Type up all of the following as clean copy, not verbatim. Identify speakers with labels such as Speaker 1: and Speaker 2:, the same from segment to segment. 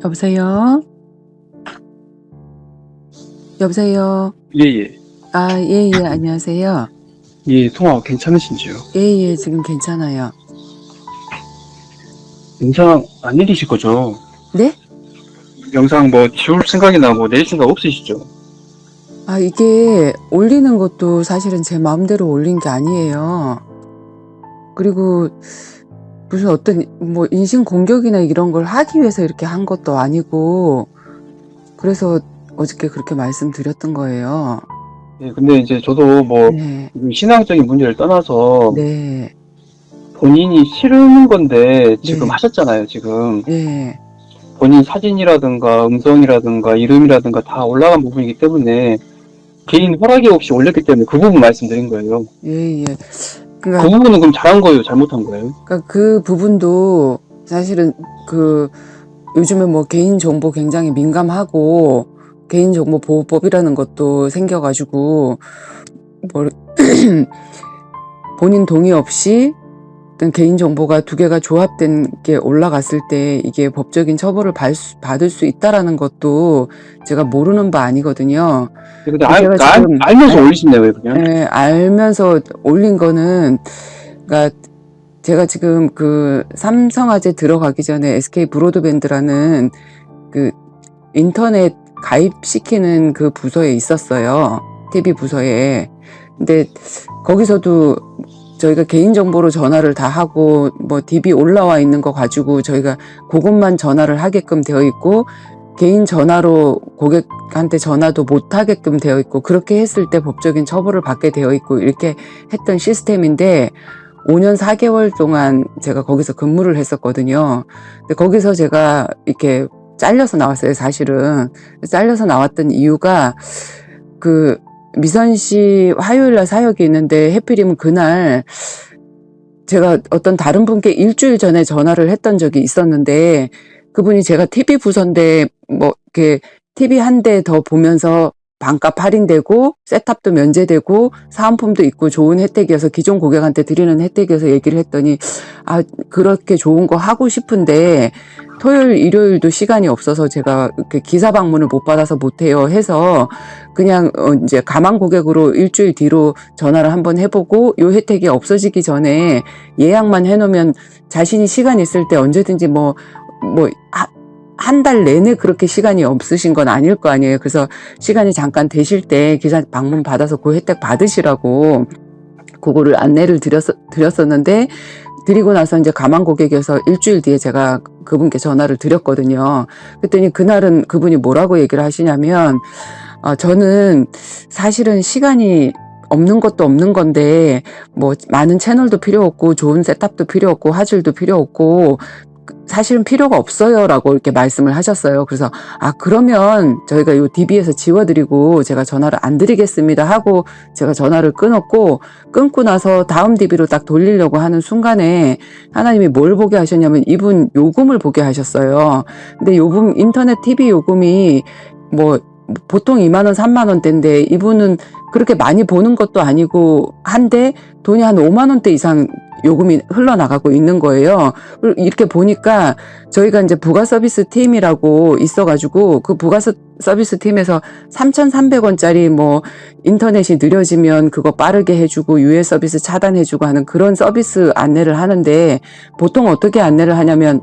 Speaker 1: 여보세요? 여보세요?
Speaker 2: 예예.
Speaker 1: 아, 예, 예, 안녕하세요.
Speaker 2: 예, 통화 괜찮으신지요?
Speaker 1: 예, 예, 지금 괜찮아요.
Speaker 2: 영상 안 내리실 거죠?
Speaker 1: 네?
Speaker 2: 영상 뭐 지울 생각이나 뭐 내릴 생각 없으시죠?
Speaker 1: 아, 이게 올리는 것도 사실은 제 마음대로 올린 게 아니에요. 그리고 무슨 어떤 뭐 인신공격이나 이런 걸 하기 위해서 이렇게 한 것도 아니고, 그래서 어저께 그렇게 말씀드렸던 거예요.
Speaker 2: 예, 근데 이제 저도 뭐
Speaker 1: 네,
Speaker 2: 신앙적인 문제를 떠나서
Speaker 1: 네,
Speaker 2: 본인이 싫은 건데 지금
Speaker 1: 네,
Speaker 2: 하셨잖아요, 지금.
Speaker 1: 예,
Speaker 2: 본인 사진이라든가 음성이라든가 이름이라든가 다 올라간 부분이기 때문에 개인 허락이 없이 올렸기 때문에 그 부분 말씀드린 거예요.
Speaker 1: 예, 예.
Speaker 2: 그
Speaker 1: 그러니까
Speaker 2: 부분은 그럼 잘한 거예요, 잘못한 거예요?
Speaker 1: 그 부분도 사실은 그 요즘에 뭐 개인정보 굉장히 민감하고 개인정보보호법이라는 것도 생겨가지고 뭐 본인 동의 없이 어떤 개인정보가 두 개가 조합된 게 올라갔을 때 이게 법적인 처벌을 받을 수 있다라는 것도 제가 모르는 바 아니거든요.
Speaker 2: 근데
Speaker 1: 제가 지금
Speaker 2: 알면서 올리시네요, 왜 그냥?
Speaker 1: 알면서 올린 거는, 그러니까 제가 지금 그 삼성화재 들어가기 전에 SK 브로드밴드라는 그 인터넷 가입시키는 그 부서에 있었어요. TV 부서에. 근데 거기서도 저희가 개인정보로 전화를 다 하고 뭐 DB 올라와 있는 거 가지고 저희가 그것만 전화를 하게끔 되어 있고, 개인 전화로 고객한테 전화도 못 하게끔 되어 있고, 그렇게 했을 때 법적인 처벌을 받게 되어 있고, 이렇게 했던 시스템인데 5년 4개월 동안 제가 거기서 근무를 했었거든요. 근데 거기서 제가 이렇게 잘려서 나왔어요, 사실은. 잘려서 나왔던 이유가 그 미선씨 화요일날 사역이 있는데 하필이면 그날 제가 어떤 다른 분께 일주일 전에 전화를 했던 적이 있었는데, 그분이 제가 TV 부서인데 뭐 이렇게 TV 한 대 더 보면서 반값 할인되고 셋탑도 면제되고 사은품도 있고 좋은 혜택이어서 기존 고객한테 드리는 혜택이어서 얘기를 했더니, 아, 그렇게 좋은 거 하고 싶은데 토요일 일요일도 시간이 없어서 제가 이렇게 기사 방문을 못 받아서 못해요 해서 그냥 이제 가망 고객으로 일주일 뒤로 전화를 한번 해보고 요 혜택이 없어지기 전에 예약만 해놓으면 자신이 시간 있을 때 언제든지 한 달 내내 그렇게 시간이 없으신 건 아닐 거 아니에요. 그래서 시간이 잠깐 되실 때 기사 방문 받아서 그 혜택 받으시라고 그거를 안내를 드렸었는데, 드리고 나서 이제 가망 고객이어서 일주일 뒤에 제가 그분께 전화를 드렸거든요. 그랬더니 그날은 그분이 뭐라고 얘기를 하시냐면, 저는 사실은 시간이 없는 것도 없는 건데 뭐 많은 채널도 필요 없고 좋은 셋탑도 필요 없고 화질도 필요 없고 사실은 필요가 없어요 라고 이렇게 말씀을 하셨어요. 그래서 그러면 저희가 요 DB에서 지워드리고 제가 전화를 안 드리겠습니다 하고 제가 전화를 끊고 나서 다음 DB로 딱 돌리려고 하는 순간에 하나님이 뭘 보게 하셨냐면 이분 요금을 보게 하셨어요. 근데 요금, 인터넷 TV 요금이 뭐 보통 2만 원, 3만 원대인데 이분은 그렇게 많이 보는 것도 아니고 한데 돈이 한 5만 원대 이상 요금이 흘러나가고 있는 거예요. 이렇게 보니까 저희가 이제 부가 서비스 팀이라고 있어가지고 그 부가 서비스 팀에서 3,300원짜리 뭐 인터넷이 느려지면 그거 빠르게 해주고 유해 서비스 차단해주고 하는 그런 서비스 안내를 하는데, 보통 어떻게 안내를 하냐면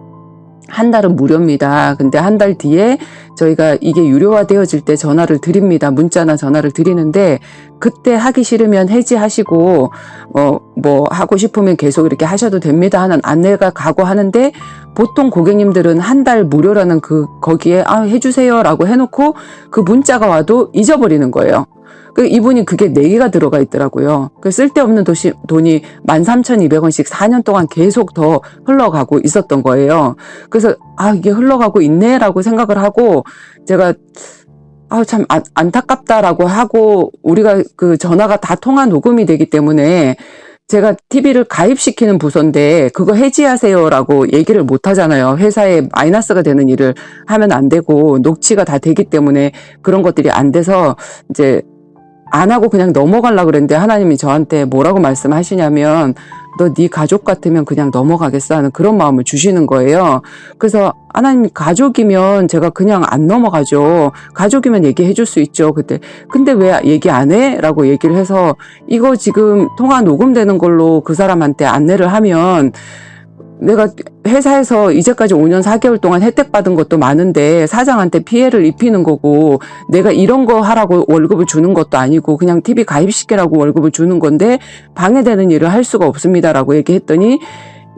Speaker 1: 한 달은 무료입니다. 근데 한 달 뒤에 저희가 이게 유료화 되어질 때 전화를 드립니다. 문자나 전화를 드리는데 그때 하기 싫으면 해지하시고 뭐 하고 싶으면 계속 이렇게 하셔도 됩니다 하는 안내가 가고 하는데, 보통 고객님들은 한 달 무료라는 거기에 해주세요라고 해놓고 그 문자가 와도 잊어버리는 거예요. 이분이 그게 4개가 들어가 있더라고요. 쓸데없는 돈이 13,200원씩 4년 동안 계속 더 흘러가고 있었던 거예요. 그래서 이게 흘러가고 있네라고 생각을 하고 제가 참 안타깝다라고 하고, 우리가 그 전화가 다 통화 녹음이 되기 때문에 제가 TV를 가입시키는 부서인데 그거 해지하세요라고 얘기를 못 하잖아요. 회사에 마이너스가 되는 일을 하면 안 되고 녹취가 다 되기 때문에 그런 것들이 안 돼서 이제 안 하고 그냥 넘어가려고 그랬는데 하나님이 저한테 뭐라고 말씀하시냐면, 너 네 가족 같으면 그냥 넘어가겠어 하는 그런 마음을 주시는 거예요. 그래서 하나님 가족이면 제가 그냥 안 넘어가죠. 가족이면 얘기해 줄 수 있죠. 그때 근데 왜 얘기 안 해? 라고 얘기를 해서 이거 지금 통화 녹음되는 걸로 그 사람한테 안내를 하면 내가 회사에서 이제까지 5년 4개월 동안 혜택 받은 것도 많은데 사장한테 피해를 입히는 거고 내가 이런 거 하라고 월급을 주는 것도 아니고 그냥 TV 가입시키라고 월급을 주는 건데 방해되는 일을 할 수가 없습니다라고 얘기했더니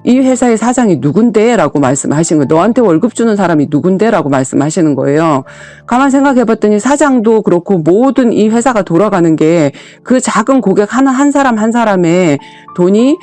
Speaker 1: 이 회사의 사장이 누군데? 라고 말씀하신 거예요. 너한테 월급 주는 사람이 누군데? 라고 말씀하시는 거예요. 가만 생각해 봤더니 사장도 그렇고 모든 이 회사가 돌아가는 게 그 작은 고객 한 사람 한 사람의 돈이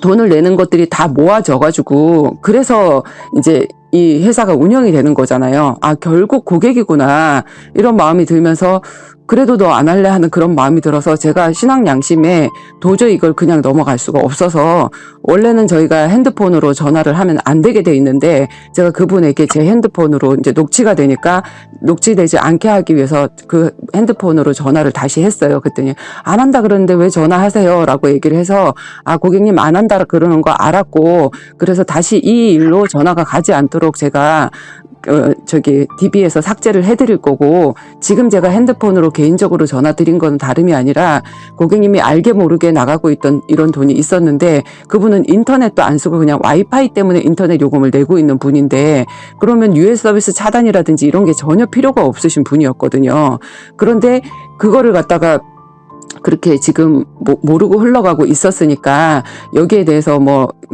Speaker 1: 돈을 내는 것들이 다 모아져가지고 그래서 이제 이 회사가 운영이 되는 거잖아요. 아, 결국 고객이구나. 이런 마음이 들면서 그래도 너 안 할래 하는 그런 마음이 들어서 제가 신앙 양심에 도저히 이걸 그냥 넘어갈 수가 없어서 원래는 저희가 핸드폰으로 전화를 하면 안 되게 돼 있는데 제가 그분에게 제 핸드폰으로 이제 녹취가 되니까 녹취되지 않게 하기 위해서 그 핸드폰으로 전화를 다시 했어요. 그랬더니 안 한다 그러는데 왜 전화하세요? 라고 얘기를 해서 아, 고객님 안 한다 그러는 거 알았고 그래서 다시 이 일로 전화가 가지 않도록 제가 DB에서 삭제를 해드릴 거고, 지금 제가 핸드폰으로 개인적으로 전화 드린 건 다름이 아니라, 고객님이 알게 모르게 나가고 있던 이런 돈이 있었는데, 그분은 인터넷도 안 쓰고 그냥 와이파이 때문에 인터넷 요금을 내고 있는 분인데, 그러면 US 서비스 차단이라든지 이런 게 전혀 필요가 없으신 분이었거든요. 그런데 그거를 갖다가 그렇게 지금 모르고 흘러가고 있었으니까 여기에 대해서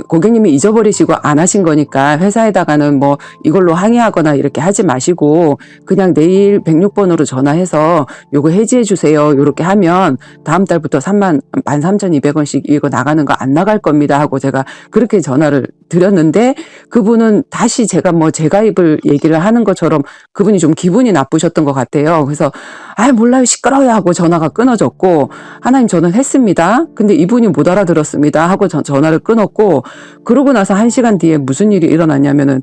Speaker 1: 고객님이 잊어버리시고 안 하신 거니까 회사에다가는 이걸로 항의하거나 이렇게 하지 마시고 그냥 내일 106번으로 전화해서 요거 해지해 주세요. 요렇게 하면 다음 달부터 13,200원씩 이거 나가는 거 안 나갈 겁니다 하고 제가 그렇게 전화를 드렸는데 그분은 다시 제가 재가입을 얘기를 하는 것처럼 그분이 좀 기분이 나쁘셨던 것 같아요. 그래서 몰라요 시끄러워요 하고 전화가 끊어졌고 하나님 저는 했습니다. 근데 이분이 못 알아들었습니다 하고 전화를 끊었고 그러고 나서 1시간 뒤에 무슨 일이 일어났냐면은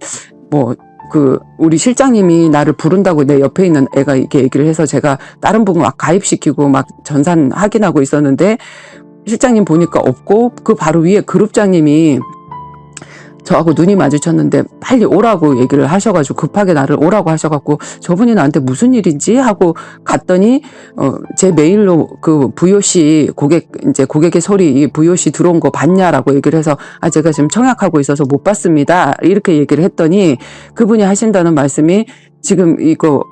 Speaker 1: 우리 실장님이 나를 부른다고 내 옆에 있는 애가 이렇게 얘기를 해서 제가 다른 부분 막 가입시키고 막 전산 확인하고 있었는데 실장님 보니까 없고 그 바로 위에 그룹장님이 저하고 눈이 마주쳤는데 빨리 오라고 얘기를 하셔가지고 급하게 나를 오라고 하셔갖고 저분이 나한테 무슨 일인지 하고 갔더니 제 메일로 그 VOC 고객의 소리 이 VOC 들어온 거 봤냐라고 얘기를 해서 제가 지금 청약하고 있어서 못 봤습니다 이렇게 얘기를 했더니 그분이 하신다는 말씀이 지금 이거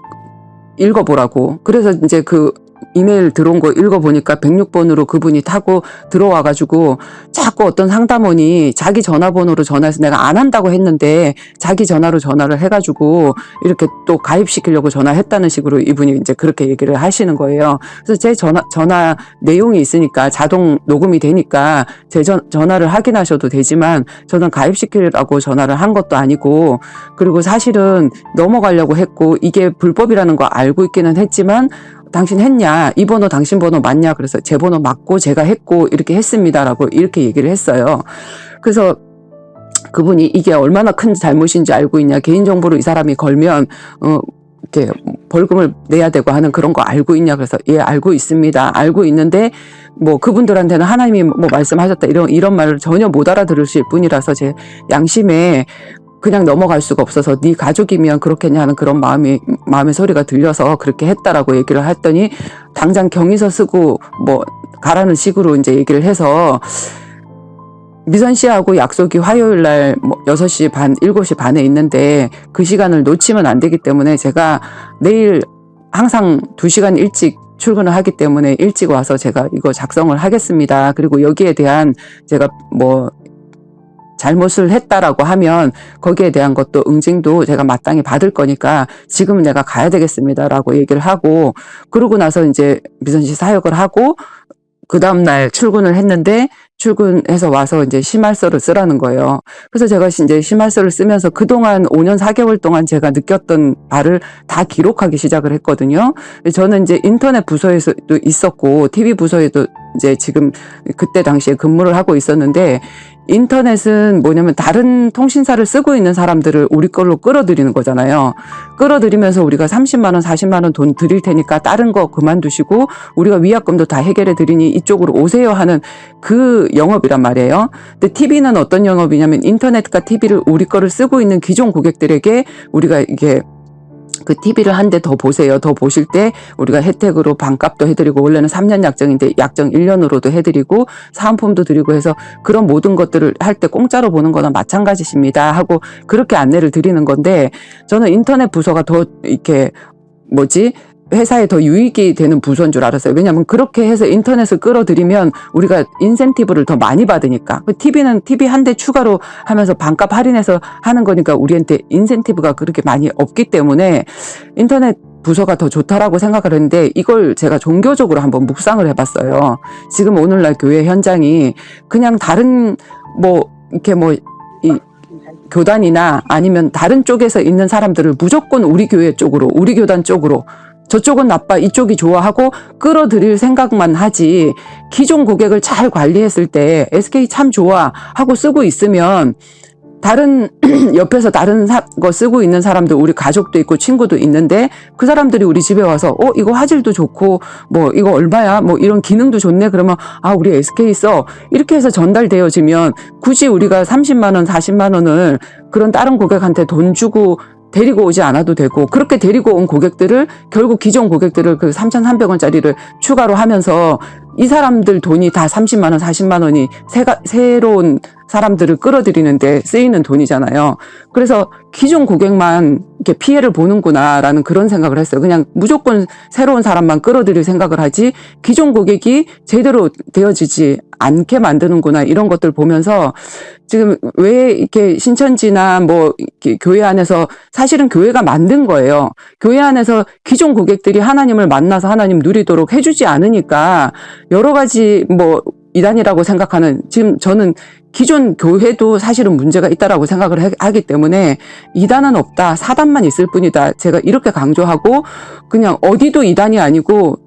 Speaker 1: 읽어보라고 그래서 이제 그 이메일 들어온 거 읽어보니까 106번으로 그분이 타고 들어와가지고 자꾸 어떤 상담원이 자기 전화번호로 전화해서 내가 안 한다고 했는데 자기 전화로 전화를 해가지고 이렇게 또 가입시키려고 전화했다는 식으로 이분이 이제 그렇게 얘기를 하시는 거예요. 그래서 제 전화 내용이 있으니까 자동 녹음이 되니까 제 전화를 확인하셔도 되지만 저는 가입시키려고 전화를 한 것도 아니고 그리고 사실은 넘어가려고 했고 이게 불법이라는 거 알고 있기는 했지만 당신 했냐? 이 번호 당신 번호 맞냐? 그래서 제 번호 맞고 제가 했고 이렇게 했습니다라고 이렇게 얘기를 했어요. 그래서 그분이 이게 얼마나 큰 잘못인지 알고 있냐? 개인정보로 이 사람이 걸면 이렇게 벌금을 내야 되고 하는 그런 거 알고 있냐? 그래서 예 알고 있습니다. 알고 있는데 그분들한테는 하나님이 말씀하셨다 이런 말을 전혀 못 알아들으실 분이라서 제 양심에 그냥 넘어갈 수가 없어서 네 가족이면 그렇겠냐 하는 그런 마음의 소리가 들려서 그렇게 했다라고 얘기를 했더니 당장 경위서 쓰고 가라는 식으로 이제 얘기를 해서 미선 씨하고 약속이 화요일 날 6시 반, 7시 반에 있는데 그 시간을 놓치면 안 되기 때문에 제가 내일 항상 2시간 일찍 출근을 하기 때문에 일찍 와서 제가 이거 작성을 하겠습니다. 그리고 여기에 대한 제가 잘못을 했다라고 하면 거기에 대한 것도 응징도 제가 마땅히 받을 거니까 지금은 내가 가야 되겠습니다라고 얘기를 하고 그러고 나서 이제 미선 씨 사역을 하고 그 다음날 출근을 했는데 출근해서 와서 이제 심할서를 쓰라는 거예요. 그래서 제가 이제 심할서를 쓰면서 그동안 5년 4개월 동안 제가 느꼈던 바를 다 기록하기 시작을 했거든요. 저는 이제 인터넷 부서에서도 있었고 TV 부서에도 이제 지금 그때 당시에 근무를 하고 있었는데 인터넷은 뭐냐면 다른 통신사를 쓰고 있는 사람들을 우리 걸로 끌어들이는 거잖아요. 끌어들이면서 우리가 30만 원, 40만 원 돈 드릴 테니까 다른 거 그만두시고 우리가 위약금도 다 해결해 드리니 이쪽으로 오세요 하는 그 영업이란 말이에요. 근데 TV는 어떤 영업이냐면 인터넷과 TV를 우리 거를 쓰고 있는 기존 고객들에게 우리가 이게 그 TV를 한 대 더 보세요. 더 보실 때 우리가 혜택으로 반값도 해드리고 원래는 3년 약정인데 약정 1년으로도 해드리고 사은품도 드리고 해서 그런 모든 것들을 할 때 공짜로 보는 거나 마찬가지십니다 하고 그렇게 안내를 드리는 건데 저는 인터넷 부서가 더 이렇게 회사에 더 유익이 되는 부서인 줄 알았어요. 왜냐하면 그렇게 해서 인터넷을 끌어들이면 우리가 인센티브를 더 많이 받으니까. TV는 TV 한 대 추가로 하면서 반값 할인해서 하는 거니까 우리한테 인센티브가 그렇게 많이 없기 때문에 인터넷 부서가 더 좋다라고 생각을 했는데 이걸 제가 종교적으로 한번 묵상을 해봤어요. 지금 오늘날 교회 현장이 그냥 다른 이 교단이나 아니면 다른 쪽에서 있는 사람들을 무조건 우리 교회 쪽으로, 우리 교단 쪽으로 저쪽은 나빠 이쪽이 좋아하고 끌어들일 생각만 하지 기존 고객을 잘 관리했을 때 SK 참 좋아 하고 쓰고 있으면 다른 옆에서 다른 거 쓰고 있는 사람들 우리 가족도 있고 친구도 있는데 그 사람들이 우리 집에 와서 이거 화질도 좋고 이거 얼마야 이런 기능도 좋네 그러면 우리 SK 써 이렇게 해서 전달되어지면 굳이 우리가 30만 원 40만 원을 그런 다른 고객한테 돈 주고 데리고 오지 않아도 되고 그렇게 데리고 온 고객들을 결국 기존 고객들을 그 3,300원짜리를 추가로 하면서 이 사람들 돈이 다 30만 원, 40만 원이 새로운 사람들을 끌어들이는데 쓰이는 돈이잖아요. 그래서 기존 고객만 이렇게 피해를 보는구나라는 그런 생각을 했어요. 그냥 무조건 새로운 사람만 끌어들일 생각을 하지 기존 고객이 제대로 되어지지 않게 만드는구나 이런 것들 보면서 지금 왜 이렇게 신천지나 이렇게 교회 안에서 사실은 교회가 만든 거예요. 교회 안에서 기존 고객들이 하나님을 만나서 하나님 누리도록 해주지 않으니까 여러 가지 이단이라고 생각하는 지금 저는 기존 교회도 사실은 문제가 있다라고 생각을 하기 때문에 이단은 없다. 사단만 있을 뿐이다. 제가 이렇게 강조하고 그냥 어디도 이단이 아니고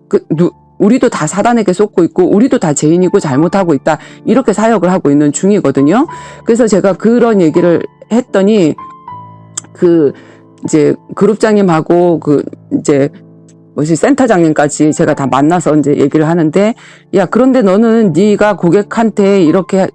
Speaker 1: 우리도 다 사단에게 쏟고 있고 우리도 다 죄인이고 잘못하고 있다. 이렇게 사역을 하고 있는 중이거든요. 그래서 제가 그런 얘기를 했더니 이제 그룹장님하고 센터장님까지 제가 다 만나서 이제 얘기를 하는데 야 그런데 너는 네가 고객한테 이렇게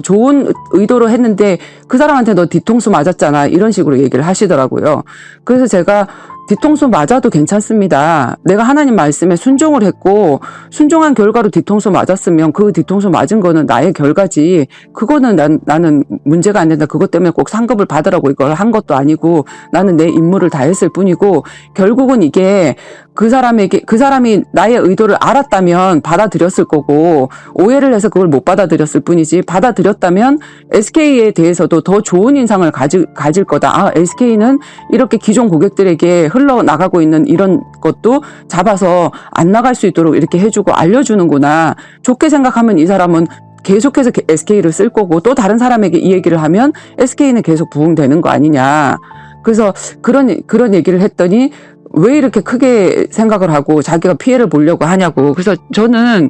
Speaker 1: 좋은 의도로 했는데 그 사람한테 너 뒤통수 맞았잖아 이런 식으로 얘기를 하시더라고요. 그래서 제가 뒤통수 맞아도 괜찮습니다. 내가 하나님 말씀에 순종을 했고 순종한 결과로 뒤통수 맞았으면 그 뒤통수 맞은 거는 나의 결과지 그거는 나는 문제가 안 된다. 그것 때문에 꼭 상급을 받으라고 이걸 한 것도 아니고 나는 내 임무를 다했을 뿐이고 결국은 이게 그 사람이 나의 의도를 알았다면 받아들였을 거고 오해를 해서 그걸 못 받아들였을 뿐이지 받아들였다면 SK에 대해서도 더 좋은 인상을 가질 거다. SK는 이렇게 기존 고객들에게 흘러나가고 있는 이런 것도 잡아서 안 나갈 수 있도록 이렇게 해주고 알려주는구나. 좋게 생각하면 이 사람은 계속해서 SK를 쓸 거고 또 다른 사람에게 이 얘기를 하면 SK는 계속 부흥되는 거 아니냐. 그래서 그런 얘기를 했더니 왜 이렇게 크게 생각을 하고 자기가 피해를 보려고 하냐고. 그래서 저는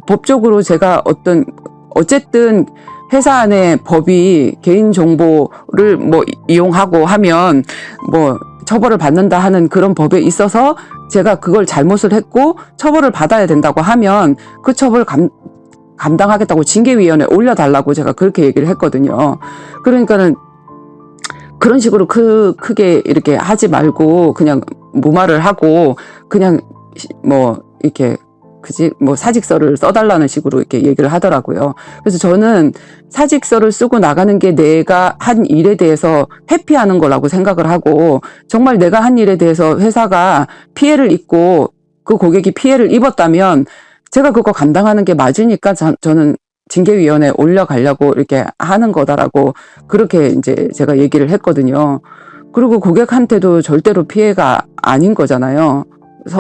Speaker 1: 법적으로 제가 어쨌든 회사 안에 법이 개인정보를 이용하고 하면 처벌을 받는다 하는 그런 법에 있어서 제가 그걸 잘못을 했고 처벌을 받아야 된다고 하면 그 처벌 감당하겠다고 징계위원회에 올려달라고 제가 그렇게 얘기를 했거든요. 그러니까는 그런 식으로 크게 이렇게 하지 말고 그냥 무마를 하고 그냥 이렇게 사직서를 써달라는 식으로 이렇게 얘기를 하더라고요. 그래서 저는 사직서를 쓰고 나가는 게 내가 한 일에 대해서 회피하는 거라고 생각을 하고 정말 내가 한 일에 대해서 회사가 피해를 입고 그 고객이 피해를 입었다면 제가 그거 감당하는 게 맞으니까 저는 징계위원회에 올려가려고 이렇게 하는 거다라고 그렇게 이제 제가 얘기를 했거든요. 그리고 고객한테도 절대로 피해가 아닌 거잖아요.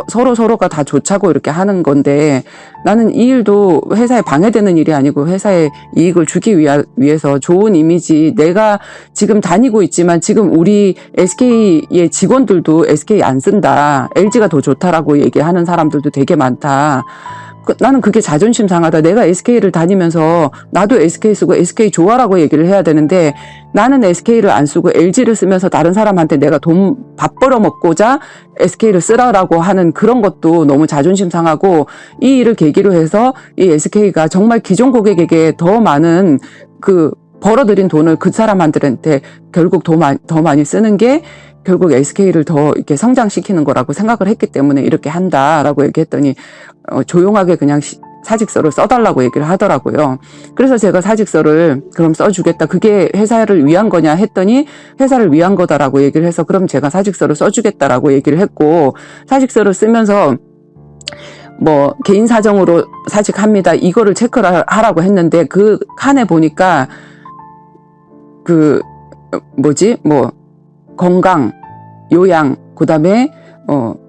Speaker 1: 서로가 다 좋자고 이렇게 하는 건데 나는 이 일도 회사에 방해되는 일이 아니고 회사에 이익을 주기 위해서 좋은 이미지 내가 지금 다니고 있지만 지금 우리 SK의 직원들도 SK 안 쓴다. LG가 더 좋다라고 얘기하는 사람들도 되게 많다. 나는 그게 자존심 상하다. 내가 SK를 다니면서 나도 SK 쓰고 SK 좋아라고 얘기를 해야 되는데 나는 SK를 안 쓰고 LG를 쓰면서 다른 사람한테 내가 돈 밥 벌어먹고자 SK를 쓰라라고 하는 그런 것도 너무 자존심 상하고, 이 일을 계기로 해서 이 SK가 정말 기존 고객에게 더 많은 그 벌어들인 돈을 그 사람한테 결국 더 많이 쓰는 게 결국 SK를 더 이렇게 성장시키는 거라고 생각을 했기 때문에 이렇게 한다라고 얘기했더니 조용하게 그냥 사직서를 써달라고 얘기를 하더라고요. 그래서 제가 사직서를 그럼 써주겠다. 그게 회사를 위한 거냐 했더니 회사를 위한 거다라고 얘기를 해서 그럼 제가 사직서를 써주겠다라고 얘기를 했고, 사직서를 쓰면서 뭐 개인 사정으로 사직합니다. 이거를 체크를 하라고 했는데 그 칸에 보니까 그 뭐 건강, 요양, 그다음에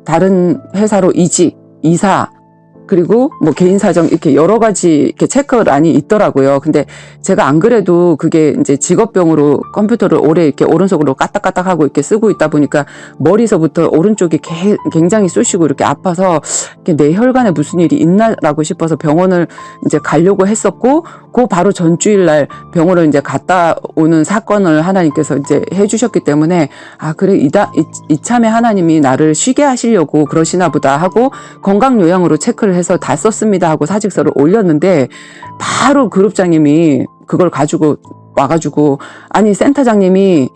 Speaker 1: 다른 회사로 이직, 이사, 그리고 뭐 개인 사정 이렇게 여러 가지 이렇게 체크란이 있더라고요. 근데 제가 안 그래도 그게 이제 직업병으로 컴퓨터를 오래 이렇게 오른손으로 까딱까딱하고 이렇게 쓰고 있다 보니까 머리서부터 오른쪽이 굉장히 쑤시고 이렇게 아파서 내 혈관에 무슨 일이 있나라고 싶어서 병원을 이제 가려고 했었고, 그 바로 전주일날 병원을 이제 갔다 오는 사건을 하나님께서 이제 해주셨기 때문에 아 그래 이참에 하나님이 나를 쉬게 하시려고 그러시나 보다 하고 건강 요양으로 체크를 해서 다 썼습니다 하고 사직서를 올렸는데, 바로 그룹장님이 그걸 가지고 와가지고 아니 센터장님이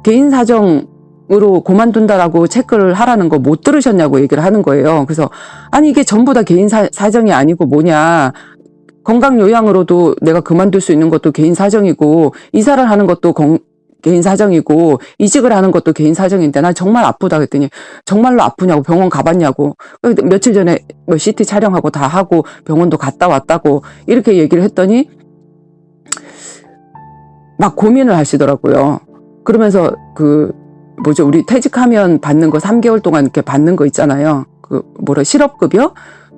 Speaker 1: 개인 사정으로 그만둔다라고 체크를 하라는 거 못 들으셨냐고 얘기를 하는 거예요. 그래서 아니 이게 전부 다 개인 사정이 아니고 뭐냐, 건강 요양으로도 내가 그만둘 수 있는 것도 개인 사정이고 이사를 하는 것도 개인 사정이고 이직을 하는 것도 개인 사정인데 난 정말 아프다 그랬더니 정말로 아프냐고, 병원 가봤냐고, 며칠 전에 뭐 CT 촬영하고 다 하고 병원도 갔다 왔다고 이렇게 얘기를 했더니 막 고민을 하시더라고요. 그러면서 우리 퇴직하면 받는 거 3개월 동안 이렇게 받는 거 있잖아요. 실업급여?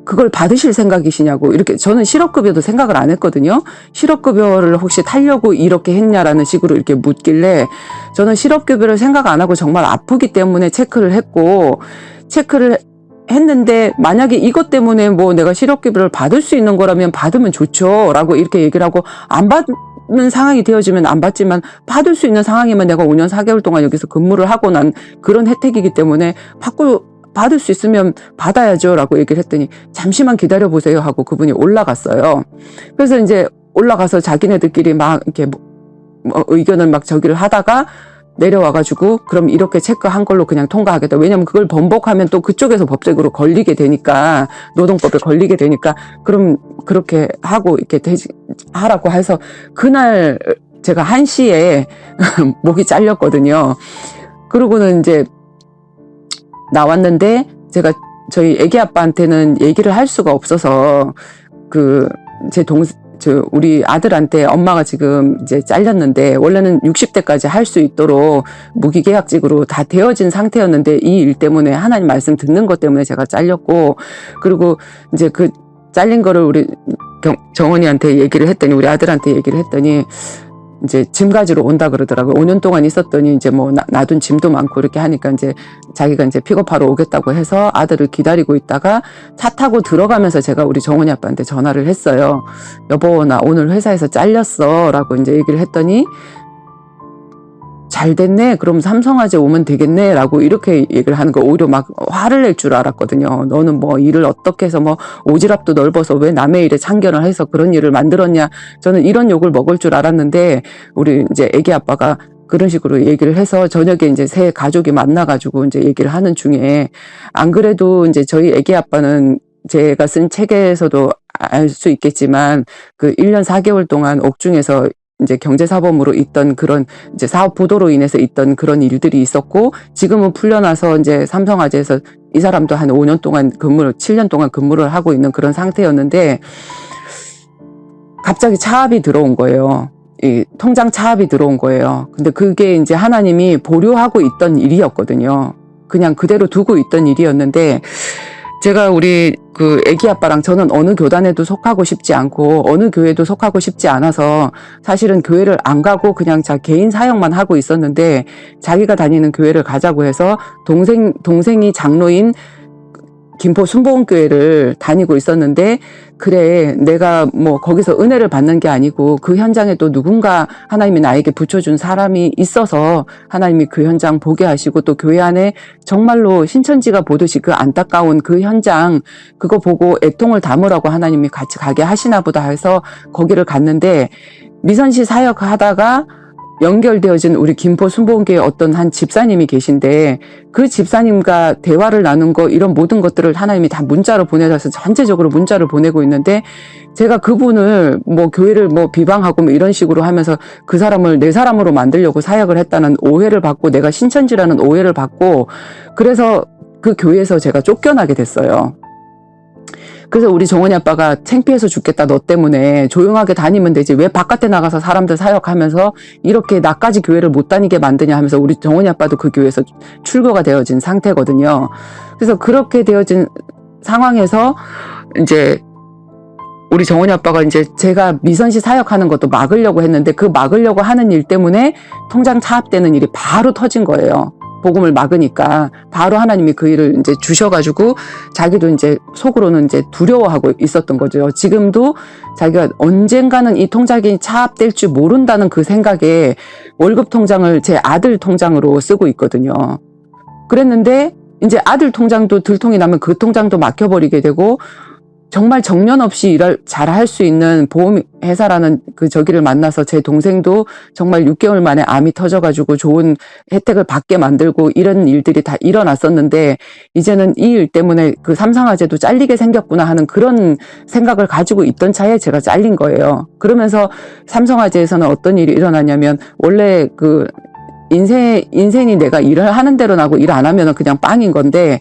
Speaker 1: 그걸 받으실 생각이시냐고. 이렇게 저는 실업급여도 생각을 안 했거든요. 실업급여를 혹시 타려고 이렇게 했냐라는 식으로 이렇게 묻길래 저는 실업급여를 생각 안 하고 정말 아프기 때문에 체크를 했는데 만약에 이것 때문에 뭐 내가 실업급여를 받을 수 있는 거라면 받으면 좋죠 라고 이렇게 얘기를 하고, 안 받는 상황이 되어지면 안 받지만 받을 수 있는 상황이면 내가 5년 4개월 동안 여기서 근무를 하고 난 그런 혜택이기 때문에 받을 수 있으면 받아야죠 라고 얘기를 했더니 잠시만 기다려보세요 하고 그분이 올라갔어요. 그래서 이제 올라가서 자기네들끼리 막 이렇게 의견을 막 저기를 하다가 내려와가지고 그럼 이렇게 체크한 걸로 그냥 통과하겠다. 왜냐면 그걸 번복하면 또 그쪽에서 법적으로 걸리게 되니까, 노동법에 걸리게 되니까 그럼 그렇게 하고 이렇게 하라고 해서 그날 제가 1시에 목이 잘렸거든요. 그러고는 이제 나왔는데 제가 저희 애기 아빠한테는 얘기를 할 수가 없어서 우리 아들한테 엄마가 지금 이제 잘렸는데 원래는 60대까지 할 수 있도록 무기계약직으로 다 되어진 상태였는데 이 일 때문에 하나님 말씀 듣는 것 때문에 제가 잘렸고, 그리고 이제 그 잘린 거를 우리 정원이한테 얘기를 했더니, 우리 아들한테 얘기를 했더니 이제 짐 가지러 온다 그러더라고요. 5년 동안 있었더니 이제 뭐 놔둔 짐도 많고 이렇게 하니까 이제 자기가 이제 픽업하러 오겠다고 해서 아들을 기다리고 있다가 차 타고 들어가면서 제가 우리 정원이 아빠한테 전화를 했어요. 여보, 나 오늘 회사에서 잘렸어 라고 이제 얘기를 했더니 잘 됐네. 그럼 삼성화재 오면 되겠네. 라고 이렇게 얘기를 하는 거, 오히려 막 화를 낼 줄 알았거든요. 너는 뭐 일을 어떻게 해서 뭐 오지랖도 넓어서 왜 남의 일에 참견을 해서 그런 일을 만들었냐. 저는 이런 욕을 먹을 줄 알았는데 우리 이제 애기 아빠가 그런 식으로 얘기를 해서 저녁에 이제 새 가족이 만나가지고 이제 얘기를 하는 중에, 안 그래도 이제 저희 애기 아빠는 제가 쓴 책에서도 알 수 있겠지만 1년 4개월 동안 옥중에서 이제 경제사범으로 있던 그런 이제 사업 부도로 인해서 있던 그런 일들이 있었고, 지금은 풀려나서 이제 삼성화재에서 이 사람도 한 5년 동안 7년 동안 근무를 하고 있는 그런 상태였는데 갑자기 차압이 들어온 거예요. 이 통장 차압이 들어온 거예요. 근데 그게 이제 하나님이 보류하고 있던 일이었거든요. 그냥 그대로 두고 있던 일이었는데, 제가 우리 애기 아빠랑 저는 어느 교단에도 속하고 싶지 않고 어느 교회도 속하고 싶지 않아서 사실은 교회를 안 가고 그냥 개인 사역만 하고 있었는데, 자기가 다니는 교회를 가자고 해서 동생이 장로인 김포 순복음교회를 다니고 있었는데, 그래, 내가 뭐 거기서 은혜를 받는 게 아니고 그 현장에 또 누군가 하나님이 나에게 붙여준 사람이 있어서 하나님이 그 현장 보게 하시고, 또 교회 안에 정말로 신천지가 보듯이 그 안타까운 그 현장 그거 보고 애통을 담으라고 하나님이 같이 가게 하시나 보다 해서 거기를 갔는데, 미선시 사역하다가 연결되어진 우리 김포 순복음교회 어떤 한 집사님이 계신데, 그 집사님과 대화를 나눈 거, 이런 모든 것들을 하나님이 다 문자로 보내줘서 전체적으로 문자를 보내고 있는데, 제가 그분을 뭐 교회를 뭐 비방하고 뭐 이런 식으로 하면서 그 사람을 내 사람으로 만들려고 사역을 했다는 오해를 받고, 내가 신천지라는 오해를 받고, 그래서 그 교회에서 제가 쫓겨나게 됐어요. 그래서 우리 정원이 아빠가 창피해서 죽겠다, 너 때문에 조용하게 다니면 되지, 왜 바깥에 나가서 사람들 사역하면서 이렇게 나까지 교회를 못 다니게 만드냐 하면서, 우리 정원이 아빠도 그 교회에서 출교가 되어진 상태거든요. 그래서 그렇게 되어진 상황에서 이제 우리 정원이 아빠가 이제 제가 미선시 사역하는 것도 막으려고 했는데, 그 막으려고 하는 일 때문에 통장 차압되는 일이 바로 터진 거예요. 복음을 막으니까 바로 하나님이 그 일을 이제 주셔가지고, 자기도 이제 속으로는 이제 두려워하고 있었던 거죠. 지금도 자기가 언젠가는 이 통장이 차압될 줄 모른다는 그 생각에 월급 통장을 제 아들 통장으로 쓰고 있거든요. 그랬는데 이제 아들 통장도 들통이 나면 그 통장도 막혀버리게 되고, 정말 정년 없이 일을 잘할 수 있는 보험회사라는 그 저기를 만나서 제 동생도 정말 6개월 만에 암이 터져가지고 좋은 혜택을 받게 만들고, 이런 일들이 다 일어났었는데, 이제는 이 일 때문에 그 삼성화재도 잘리게 생겼구나 하는 그런 생각을 가지고 있던 차에 제가 잘린 거예요. 그러면서 삼성화재에서는 어떤 일이 일어나냐면, 원래 그 인생이 내가 일을 하는 대로 나고 일 안 하면 그냥 빵인 건데,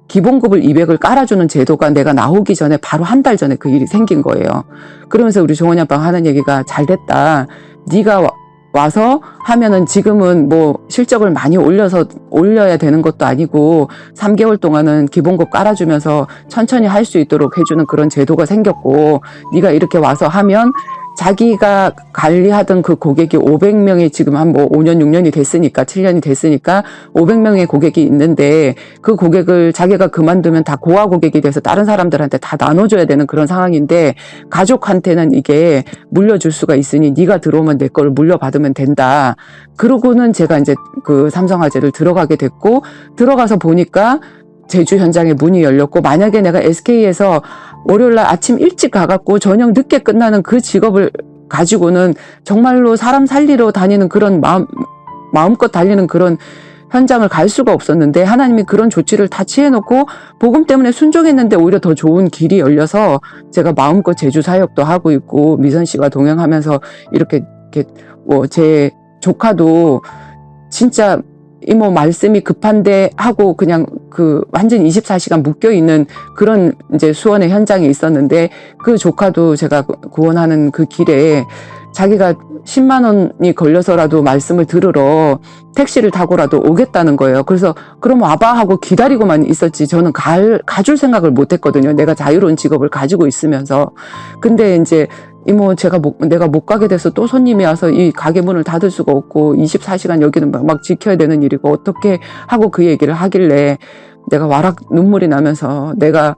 Speaker 1: 기본급을 200을 깔아주는 제도가 내가 나오기 전에 바로 한 달 전에 그 일이 생긴 거예요. 그러면서 우리 종원이 아빠가 하는 얘기가, 잘됐다. 네가 와서 하면은 지금은 뭐 실적을 많이 올려야 되는 것도 아니고 3개월 동안은 기본급 깔아주면서 천천히 할 수 있도록 해주는 그런 제도가 생겼고, 네가 이렇게 와서 하면 자기가 관리하던 그 고객이 500명이 지금 한 뭐 5년, 6년이 됐으니까, 7년이 됐으니까 500명의 고객이 있는데, 그 고객을 자기가 그만두면 다 고아 고객이 돼서 다른 사람들한테 다 나눠줘야 되는 그런 상황인데, 가족한테는 이게 물려줄 수가 있으니 네가 들어오면 내 걸 물려받으면 된다. 그러고는 제가 이제 그 삼성화재를 들어가게 됐고, 들어가서 보니까 제주 현장에 문이 열렸고, 만약에 내가 SK에서 월요일날 아침 일찍 가갖고 저녁 늦게 끝나는 그 직업을 가지고는 정말로 사람 살리러 다니는 그런 마음껏 달리는 그런 현장을 갈 수가 없었는데, 하나님이 그런 조치를 다 취해놓고 복음 때문에 순종했는데 오히려 더 좋은 길이 열려서 제가 마음껏 제주 사역도 하고 있고, 미선 씨가 동행하면서 이렇게 뭐 제 조카도 진짜 이모 말씀이 급한데 하고 그냥 그 완전 24시간 묶여 있는 그런 이제 수원의 현장에 있었는데, 그 조카도 제가 구원하는 그 길에 자기가 10만 원이 걸려서라도 말씀을 들으러 택시를 타고라도 오겠다는 거예요. 그래서 그럼 와봐 하고 기다리고만 있었지, 저는 가줄 생각을 못 했거든요. 내가 자유로운 직업을 가지고 있으면서. 근데 이제 이모 내가 못 가게 돼서 또 손님이 와서 이 가게 문을 닫을 수가 없고 24시간 여기는 막 지켜야 되는 일이고 어떻게 하고 그 얘기를 하길래, 내가 와락 눈물이 나면서, 내가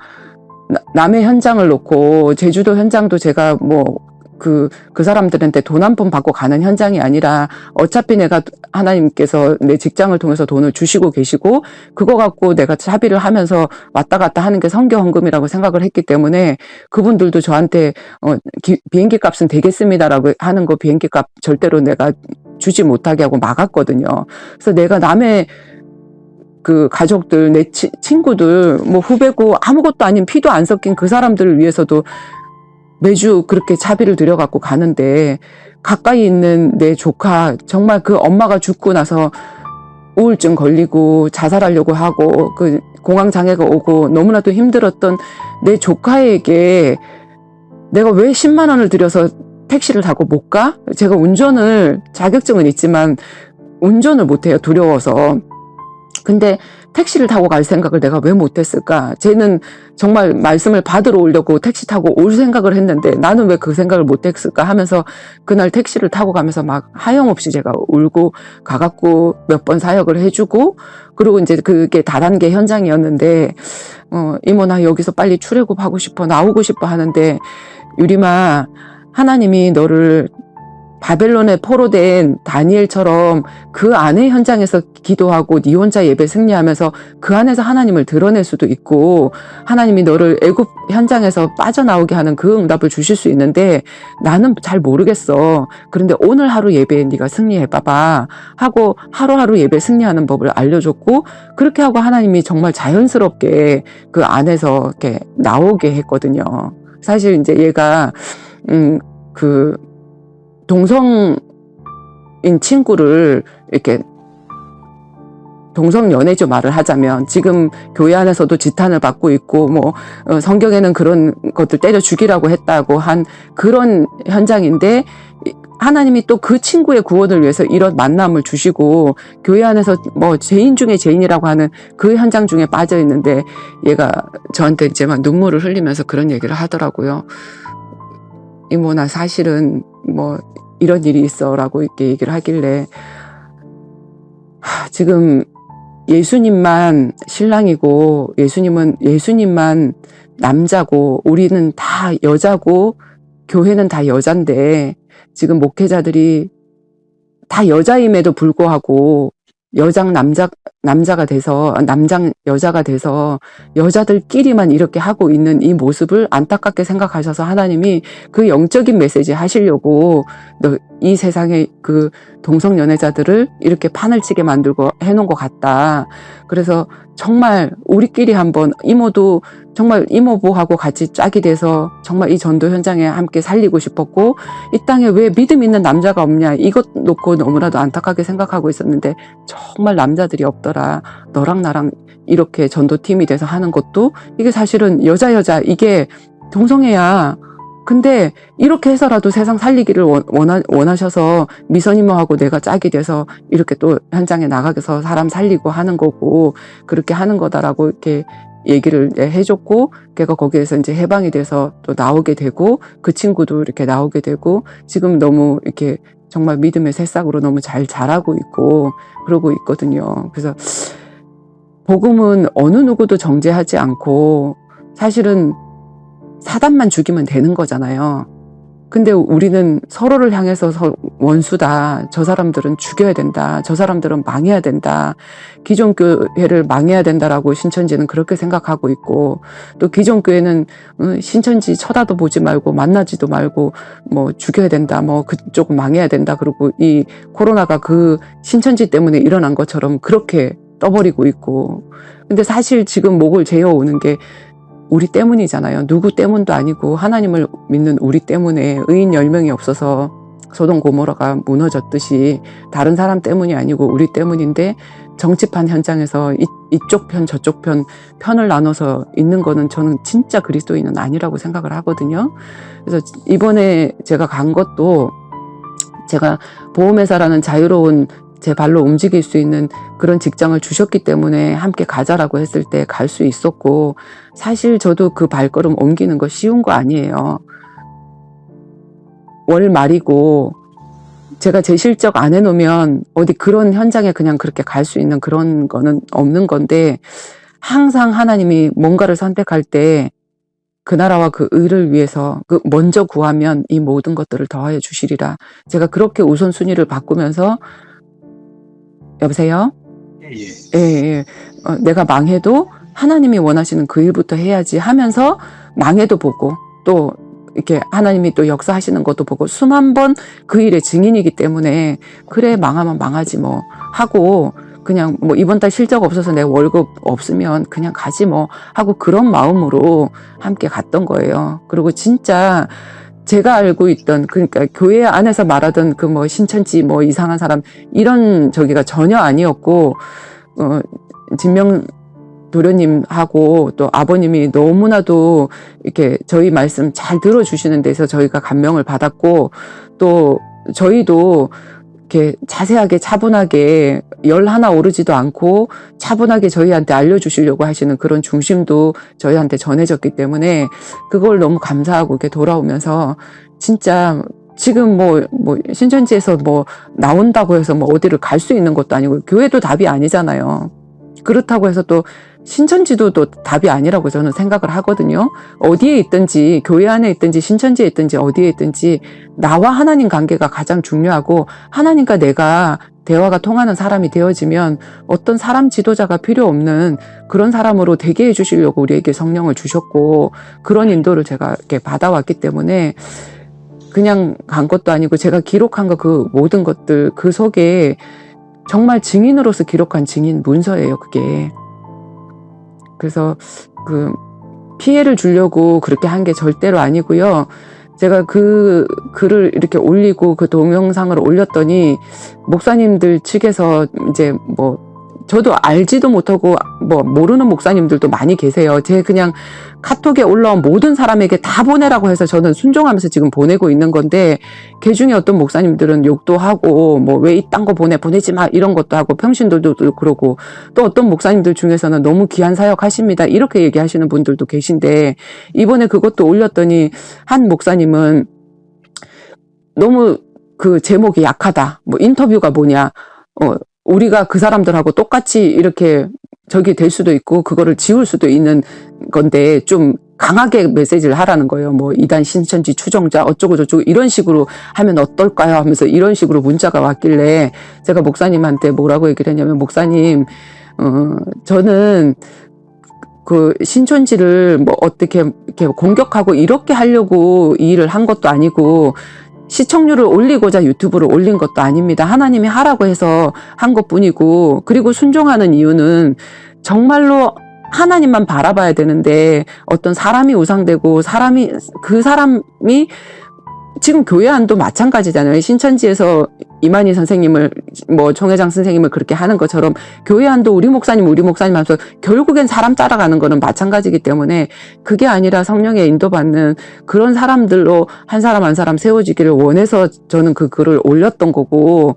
Speaker 1: 남의 현장을 놓고, 제주도 현장도 제가 뭐 그 사람들한테 돈 한 푼 받고 가는 현장이 아니라, 어차피 내가 하나님께서 내 직장을 통해서 돈을 주시고 계시고, 그거 갖고 내가 차비를 하면서 왔다 갔다 하는 게 선교 헌금이라고 생각을 했기 때문에, 그분들도 저한테 비행기 값은 되겠습니다라고 하는 거, 비행기 값 절대로 내가 주지 못하게 하고 막았거든요. 그래서 내가 남의 그 가족들, 내 친구들, 뭐 후배고 아무것도 아닌 피도 안 섞인 그 사람들을 위해서도 매주 그렇게 차비를 들여갖고 가는데, 가까이 있는 내 조카, 정말 그 엄마가 죽고 나서 우울증 걸리고 자살하려고 하고 그 공황장애가 오고 너무나도 힘들었던 내 조카에게 내가 왜 10만 원을 들여서 택시를 타고 못 가? 제가 자격증은 있지만 운전을 못해요, 두려워서. 근데 택시를 타고 갈 생각을 내가 왜 못했을까? 쟤는 정말 말씀을 받으러 오려고 택시 타고 올 생각을 했는데 나는 왜 그 생각을 못했을까 하면서 그날 택시를 타고 가면서 막 하염없이 제가 울고 가갖고 몇 번 사역을 해주고 그리고 이제 그게 다단계 현장이었는데 이모 나 여기서 빨리 출애굽하고 싶어 나오고 싶어 하는데 유림아 하나님이 너를 바벨론에 포로된 다니엘처럼 그 안의 현장에서 기도하고 네 혼자 예배 승리하면서 그 안에서 하나님을 드러낼 수도 있고 하나님이 너를 애굽 현장에서 빠져나오게 하는 그 응답을 주실 수 있는데 나는 잘 모르겠어. 그런데 오늘 하루 예배에 네가 승리해봐봐 하고 하루하루 예배 승리하는 법을 알려줬고 그렇게 하고 하나님이 정말 자연스럽게 그 안에서 이렇게 나오게 했거든요. 사실 이제 얘가 그 동성인 친구를 이렇게 동성 연애죠 말을 하자면 지금 교회 안에서도 지탄을 받고 있고 뭐 성경에는 그런 것들 때려 죽이라고 했다고 한 그런 현장인데 하나님이 또 그 친구의 구원을 위해서 이런 만남을 주시고 교회 안에서 뭐 죄인 중에 죄인이라고 하는 그 현장 중에 빠져 있는데 얘가 저한테 이제 막 눈물을 흘리면서 그런 얘기를 하더라고요. 이모 나 사실은 뭐 이런 일이 있어라고 이렇게 얘기를 하길래 지금 예수님만 신랑이고 예수님만 남자고 우리는 다 여자고 교회는 다 여잔데 지금 목회자들이 다 여자임에도 불구하고 남자가 돼서 남장 여자가 돼서 여자들끼리만 이렇게 하고 있는 이 모습을 안타깝게 생각하셔서 하나님이 그 영적인 메시지 하시려고 이 세상에 그 동성 연애자들을 이렇게 판을 치게 만들고 해놓은 것 같다. 그래서 정말 우리끼리 한번 이모도 정말 이모부하고 같이 짝이 돼서 정말 이 전도 현장에 함께 살리고 싶었고 이 땅에 왜 믿음 있는 남자가 없냐 이것 놓고 너무나도 안타깝게 생각하고 있었는데 정말 남자들이 없더라. 너랑 나랑 이렇게 전도팀이 돼서 하는 것도 이게 사실은 여자 이게 동성애야. 근데 이렇게 해서라도 세상 살리기를 원하셔서 미선이모하고 내가 짝이 돼서 이렇게 또 현장에 나가서 사람 살리고 하는 거고 그렇게 하는 거다라고 이렇게 얘기를 해줬고 걔가 거기에서 이제 해방이 돼서 또 나오게 되고 그 친구도 이렇게 나오게 되고 지금 너무 이렇게 정말 믿음의 새싹으로 너무 잘 자라고 있고 그러고 있거든요. 그래서 복음은 어느 누구도 정죄하지 않고 사실은 사단만 죽이면 되는 거잖아요. 근데 우리는 서로를 향해서 원수다. 저 사람들은 죽여야 된다. 저 사람들은 망해야 된다. 기존 교회를 망해야 된다라고 신천지는 그렇게 생각하고 있고 또 기존 교회는 신천지 쳐다도 보지 말고 만나지도 말고 뭐 죽여야 된다. 뭐 그쪽은 망해야 된다. 그리고 이 코로나가 그 신천지 때문에 일어난 것처럼 그렇게 떠버리고 있고 근데 사실 지금 목을 죄어오는 게 우리 때문이잖아요. 누구 때문도 아니고 하나님을 믿는 우리 때문에 의인 10명이 없어서 소돔 고모라가 무너졌듯이 다른 사람 때문이 아니고 우리 때문인데 정치판 현장에서 이쪽 편 저쪽 편을 나눠서 있는 거는 저는 진짜 그리스도인은 아니라고 생각을 하거든요. 그래서 이번에 제가 간 것도 제가 보험회사라는 자유로운 제 발로 움직일 수 있는 그런 직장을 주셨기 때문에 함께 가자라고 했을 때 갈 수 있었고 사실 저도 그 발걸음 옮기는 거 쉬운 거 아니에요. 월 말이고 제가 제 실적 안 해놓으면 어디 그런 현장에 그냥 그렇게 갈 수 있는 그런 거는 없는 건데 항상 하나님이 뭔가를 선택할 때 그 나라와 그 의를 위해서 그 먼저 구하면 이 모든 것들을 더하여 주시리라. 제가 그렇게 우선순위를 바꾸면서 여보세요? 예. 내가 망해도 하나님이 원하시는 그 일부터 해야지 하면서 망해도 보고 또 이렇게 하나님이 또 역사하시는 것도 보고 수만 번 그 일의 증인이기 때문에 그래 망하면 망하지 뭐 하고 그냥 뭐 이번 달 실적 없어서 내 월급 없으면 그냥 가지 뭐 하고 그런 마음으로 함께 갔던 거예요. 그리고 진짜 제가 알고 있던 그러니까 교회 안에서 말하던 그 뭐 신천지 뭐 이상한 사람 이런 저기가 전혀 아니었고 진명 도련님하고 또 아버님이 너무나도 이렇게 저희 말씀 잘 들어주시는 데서 저희가 감명을 받았고 또 저희도 이렇게 자세하게 차분하게 열 하나 오르지도 않고 차분하게 저희한테 알려주시려고 하시는 그런 중심도 저희한테 전해졌기 때문에 그걸 너무 감사하고 이렇게 돌아오면서 진짜 지금 뭐 신천지에서 뭐 나온다고 해서 뭐 어디를 갈 수 있는 것도 아니고 교회도 답이 아니잖아요. 그렇다고 해서 또 신천지도 또 답이 아니라고 저는 생각을 하거든요. 어디에 있든지 교회 안에 있든지 신천지에 있든지 어디에 있든지 나와 하나님 관계가 가장 중요하고 하나님과 내가 대화가 통하는 사람이 되어지면 어떤 사람 지도자가 필요 없는 그런 사람으로 되게 해주시려고 우리에게 성령을 주셨고 그런 인도를 제가 이렇게 받아왔기 때문에 그냥 간 것도 아니고 제가 기록한 거 그 모든 것들 그 속에 정말 증인으로서 기록한 증인 문서예요, 그게. 그래서 그 피해를 주려고 그렇게 한 게 절대로 아니고요. 제가 그 글을 이렇게 올리고 그 동영상을 올렸더니 목사님들 측에서 이제 뭐 저도 알지도 못하고 뭐 모르는 목사님들도 많이 계세요. 제 그냥 카톡에 올라온 모든 사람에게 다 보내라고 해서 저는 순종하면서 지금 보내고 있는 건데 그 중에 어떤 목사님들은 욕도 하고 뭐 왜 이딴 거 보내지 마 이런 것도 하고 평신들도 그러고 또 어떤 목사님들 중에서는 너무 귀한 사역 하십니다 이렇게 얘기하시는 분들도 계신데 이번에 그것도 올렸더니 한 목사님은 너무 그 제목이 약하다. 뭐 인터뷰가 뭐냐. 우리가 그 사람들하고 똑같이 이렇게 저기 될 수도 있고 그거를 지울 수도 있는 건데 좀 강하게 메시지를 하라는 거예요. 뭐 이단 신천지 추종자 어쩌고 저쩌고 이런 식으로 하면 어떨까요? 하면서 이런 식으로 문자가 왔길래 제가 목사님한테 뭐라고 얘기를 했냐면 목사님 저는 그 신천지를 뭐 어떻게 이렇게 공격하고 이렇게 하려고 이 일을 한 것도 아니고 시청률을 올리고자 유튜브를 올린 것도 아닙니다. 하나님이 하라고 해서 한 것뿐이고 그리고 순종하는 이유는 정말로 하나님만 바라봐야 되는데 어떤 사람이 우상되고 그 사람이 지금 교회 안도 마찬가지잖아요. 신천지에서 이만희 선생님을 뭐 총회장 선생님을 그렇게 하는 것처럼 교회 안도 우리 목사님 하면서 결국엔 사람 따라가는 거는 마찬가지이기 때문에 그게 아니라 성령의 인도받는 그런 사람들로 한 사람 한 사람 세워지기를 원해서 저는 그 글을 올렸던 거고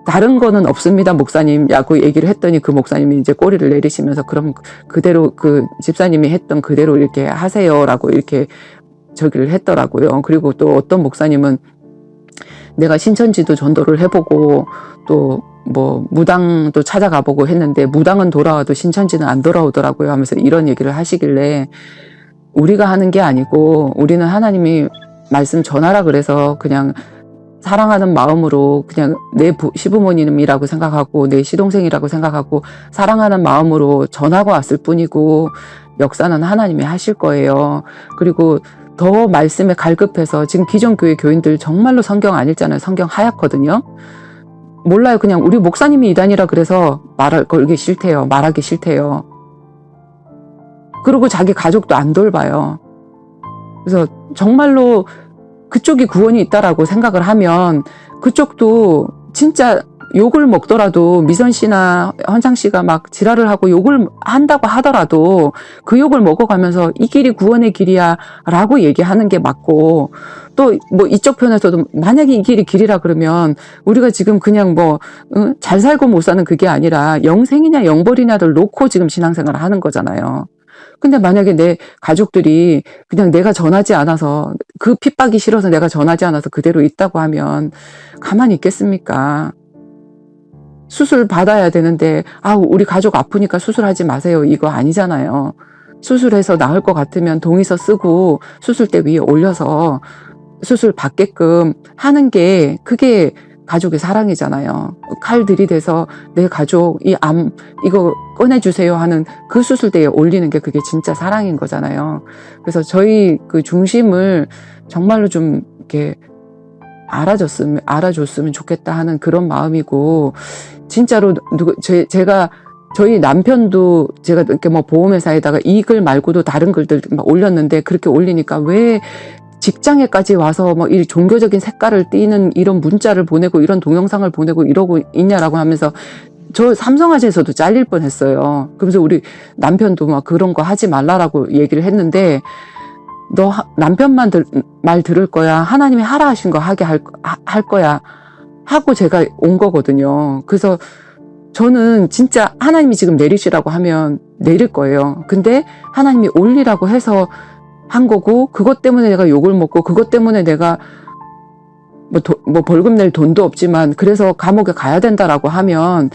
Speaker 1: 다른 거는 없습니다, 목사님. 라고 얘기를 했더니 그 목사님이 이제 꼬리를 내리시면서 그럼 그대로 그 집사님이 했던 그대로 이렇게 하세요라고 이렇게 저기를 했더라고요. 그리고 또 어떤 목사님은 내가 신천지도 전도를 해보고 또 뭐 무당도 찾아가보고 했는데 무당은 돌아와도 신천지는 안 돌아오더라고요 하면서 이런 얘기를 하시길래 우리가 하는 게 아니고 우리는 하나님이 말씀 전하라 그래서 그냥 사랑하는 마음으로 그냥 내 시부모님이라고 생각하고 내 시동생이라고 생각하고 사랑하는 마음으로 전하고 왔을 뿐이고 역사는 하나님이 하실 거예요. 그리고 더 말씀에 갈급해서 지금 기존 교회 교인들 정말로 성경 안 읽잖아요. 성경 하얗거든요. 몰라요. 그냥 우리 목사님이 이단이라 그래서 말하기 싫대요. 그리고 자기 가족도 안 돌봐요. 그래서 정말로 그쪽이 구원이 있다라고 생각을 하면 그쪽도 진짜 욕을 먹더라도 미선 씨나 헌상 씨가 막 지랄을 하고 욕을 한다고 하더라도 그 욕을 먹어가면서 이 길이 구원의 길이야 라고 얘기하는 게 맞고 또 뭐 이쪽 편에서도 만약에 이 길이 길이라 그러면 우리가 지금 그냥 뭐 잘 살고 못 사는 그게 아니라 영생이냐 영벌이냐를 놓고 지금 신앙생활을 하는 거잖아요. 근데 만약에 내 가족들이 그냥 내가 전하지 않아서 그 핍박이 싫어서 내가 전하지 않아서 그대로 있다고 하면 가만히 있겠습니까? 수술 받아야 되는데 우리 가족 아프니까 수술하지 마세요. 이거 아니잖아요. 수술해서 나을 것 같으면 동의서 쓰고 수술대 위에 올려서 수술 받게끔 하는 게 그게 가족의 사랑이잖아요. 칼 들이대서 내 가족 이 암 이거 꺼내주세요 하는 그 수술대에 올리는 게 그게 진짜 사랑인 거잖아요. 그래서 저희 그 중심을 정말로 좀 이렇게 알아줬으면 좋겠다 하는 그런 마음이고 진짜로 제가 저희 남편도 제가 이렇게 뭐 보험회사에다가 이 글 말고도 다른 글들 막 올렸는데 그렇게 올리니까 왜 직장에까지 와서 뭐 이 종교적인 색깔을 띠는 이런 문자를 보내고 이런 동영상을 보내고 이러고 있냐라고 하면서 저 삼성화재에서도 잘릴 뻔했어요. 그래서 우리 남편도 막 그런 거 하지 말라라고 얘기를 했는데 너 남편만 말 들을 거야. 하나님이 하라 하신 거 하게 할 거야. 하고 제가 온 거거든요. 그래서 저는 진짜 하나님이 지금 내리시라고 하면 내릴 거예요. 근데 하나님이 올리라고 해서 한 거고, 그것 때문에 내가 욕을 먹고, 그것 때문에 내가 뭐 벌금 낼 돈도 없지만, 그래서 감옥에 가야 된다라고 하면,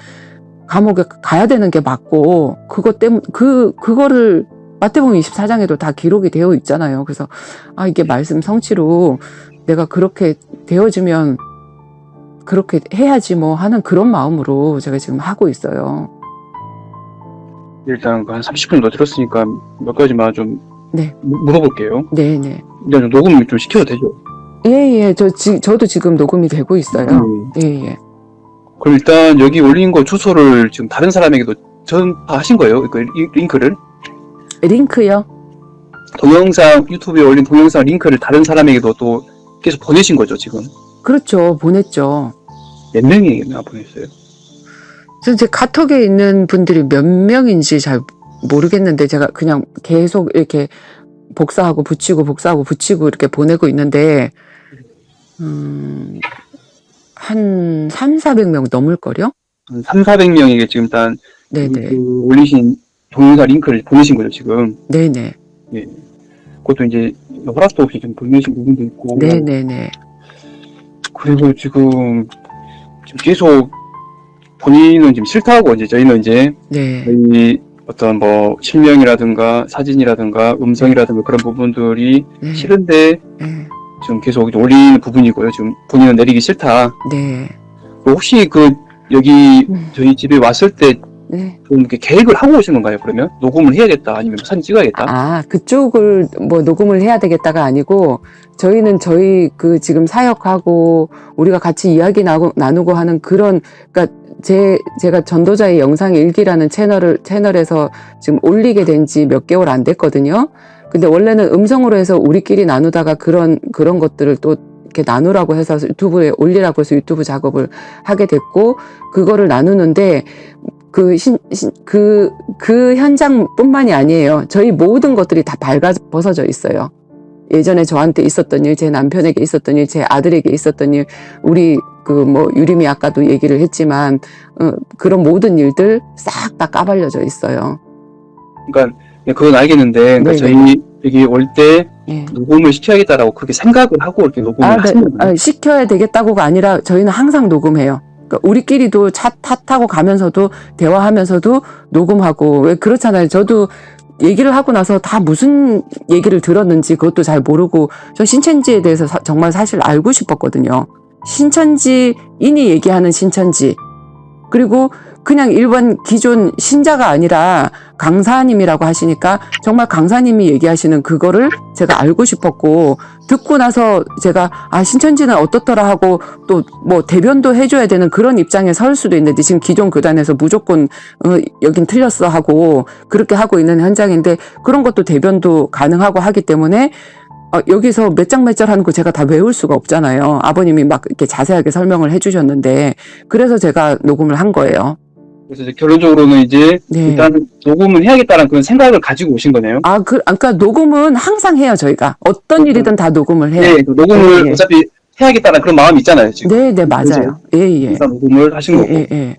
Speaker 1: 감옥에 가야 되는 게 맞고, 그것 때문에, 그거를 마태복음 24장에도 다 기록이 되어 있잖아요. 그래서, 이게 말씀 성취로 내가 그렇게 되어지면, 그렇게 해야지 뭐 하는 그런 마음으로 제가 지금 하고 있어요.
Speaker 2: 일단 한 30분 더 들었으니까 몇 가지만 좀
Speaker 1: 네.
Speaker 2: 물어볼게요.
Speaker 1: 네네.
Speaker 2: 일단 녹음 좀 시켜도 되죠?
Speaker 1: 예. 저도 지금 녹음이 되고 있어요. 예.
Speaker 2: 그럼 일단 여기 올린 거 주소를 지금 다른 사람에게도 전파하신 거예요? 그 링크를?
Speaker 1: 링크요?
Speaker 2: 동영상, 유튜브에 올린 동영상 링크를 다른 사람에게도 또 계속 보내신 거죠, 지금?
Speaker 1: 그렇죠. 보냈죠.
Speaker 2: 몇 명이나 보냈어요?
Speaker 1: 그래서 제 카톡에 있는 분들이 몇 명인지 잘 모르겠는데, 제가 그냥 계속 이렇게 복사하고 붙이고 이렇게 보내고 있는데, 한 300-400명 넘을걸요?
Speaker 2: 한 300-400명에게 지금 일단
Speaker 1: 네네.
Speaker 2: 그 올리신 동영상 링크를 보내신 거죠, 지금?
Speaker 1: 네네.
Speaker 2: 예. 그것도 이제 허락도 없이 좀 보내신 부분도 있고.
Speaker 1: 네네네.
Speaker 2: 그리고 지금 계속 본인은 지금 싫다고, 이제 저희는 이제
Speaker 1: 네.
Speaker 2: 저희 어떤 뭐 실명이라든가 사진이라든가 음성이라든가 그런 부분들이
Speaker 1: 네.
Speaker 2: 싫은데
Speaker 1: 네.
Speaker 2: 지금 계속 이제 올리는 부분이고요. 지금 본인은 내리기 싫다.
Speaker 1: 네.
Speaker 2: 혹시 그 여기 저희 집에 왔을 때
Speaker 1: 네.
Speaker 2: 좀 이렇게 계획을 하고 오신 건가요? 그러면 녹음을 해야겠다, 아니면 사진 찍어야겠다?
Speaker 1: 그쪽을 뭐 녹음을 해야 되겠다가 아니고, 저희는 저희 그 지금 사역하고 우리가 같이 이야기 나누고 하는 그런, 그러니까 제가 전도자의 영상 일기라는 채널에서 지금 올리게 된 지 몇 개월 안 됐거든요. 근데 원래는 음성으로 해서 우리끼리 나누다가 그런 것들을 또 이렇게 나누라고 해서 유튜브에 올리라고 해서 유튜브 작업을 하게 됐고, 그거를 나누는데, 그 현장뿐만이 아니에요. 저희 모든 것들이 다 벌어져 있어요. 예전에 저한테 있었던 일, 제 남편에게 있었던 일, 제 아들에게 있었던 일, 우리 유림이 아까도 얘기를 했지만, 그런 모든 일들 싹 다 까발려져 있어요.
Speaker 2: 그러니까 그건 알겠는데, 그러니까
Speaker 1: 네,
Speaker 2: 저희 여기 올 때
Speaker 1: 예.
Speaker 2: 녹음을 시켜야겠다라고 그렇게 생각을 하고 이렇게 녹음을 하시는 거예요?
Speaker 1: 시켜야 되겠다고가 아니라 저희는 항상 녹음해요. 그러니까 우리끼리도 차 타고 가면서도 대화하면서도 녹음하고, 왜 그렇잖아요. 저도 얘기를 하고 나서 다 무슨 얘기를 들었는지 그것도 잘 모르고, 저 신천지에 대해서 정말 사실 알고 싶었거든요. 신천지인이 얘기하는 신천지, 그리고 그냥 일반 기존 신자가 아니라 강사님이라고 하시니까 정말 강사님이 얘기하시는 그거를 제가 알고 싶었고, 듣고 나서 제가 신천지는 어떻더라 하고 또 뭐 대변도 해줘야 되는 그런 입장에 설 수도 있는데, 지금 기존 교단에서 무조건 여긴 틀렸어 하고 그렇게 하고 있는 현장인데, 그런 것도 대변도 가능하고 하기 때문에 여기서 몇 장 몇 절 하는 거 제가 다 외울 수가 없잖아요. 아버님이 막 이렇게 자세하게 설명을 해주셨는데, 그래서 제가 녹음을 한 거예요.
Speaker 2: 그래서 이제 결론적으로는 이제
Speaker 1: 네.
Speaker 2: 일단 녹음을 해야겠다는 그런 생각을 가지고 오신 거네요.
Speaker 1: 그러니까 녹음은 항상 해요, 저희가. 어떤 일이든 다 녹음을 해요.
Speaker 2: 네, 그 녹음을
Speaker 1: 예.
Speaker 2: 어차피 해야겠다는 그런 마음이 있잖아요, 지금.
Speaker 1: 네, 맞아요. 예.
Speaker 2: 일단 녹음을 하신 거고.
Speaker 1: 예.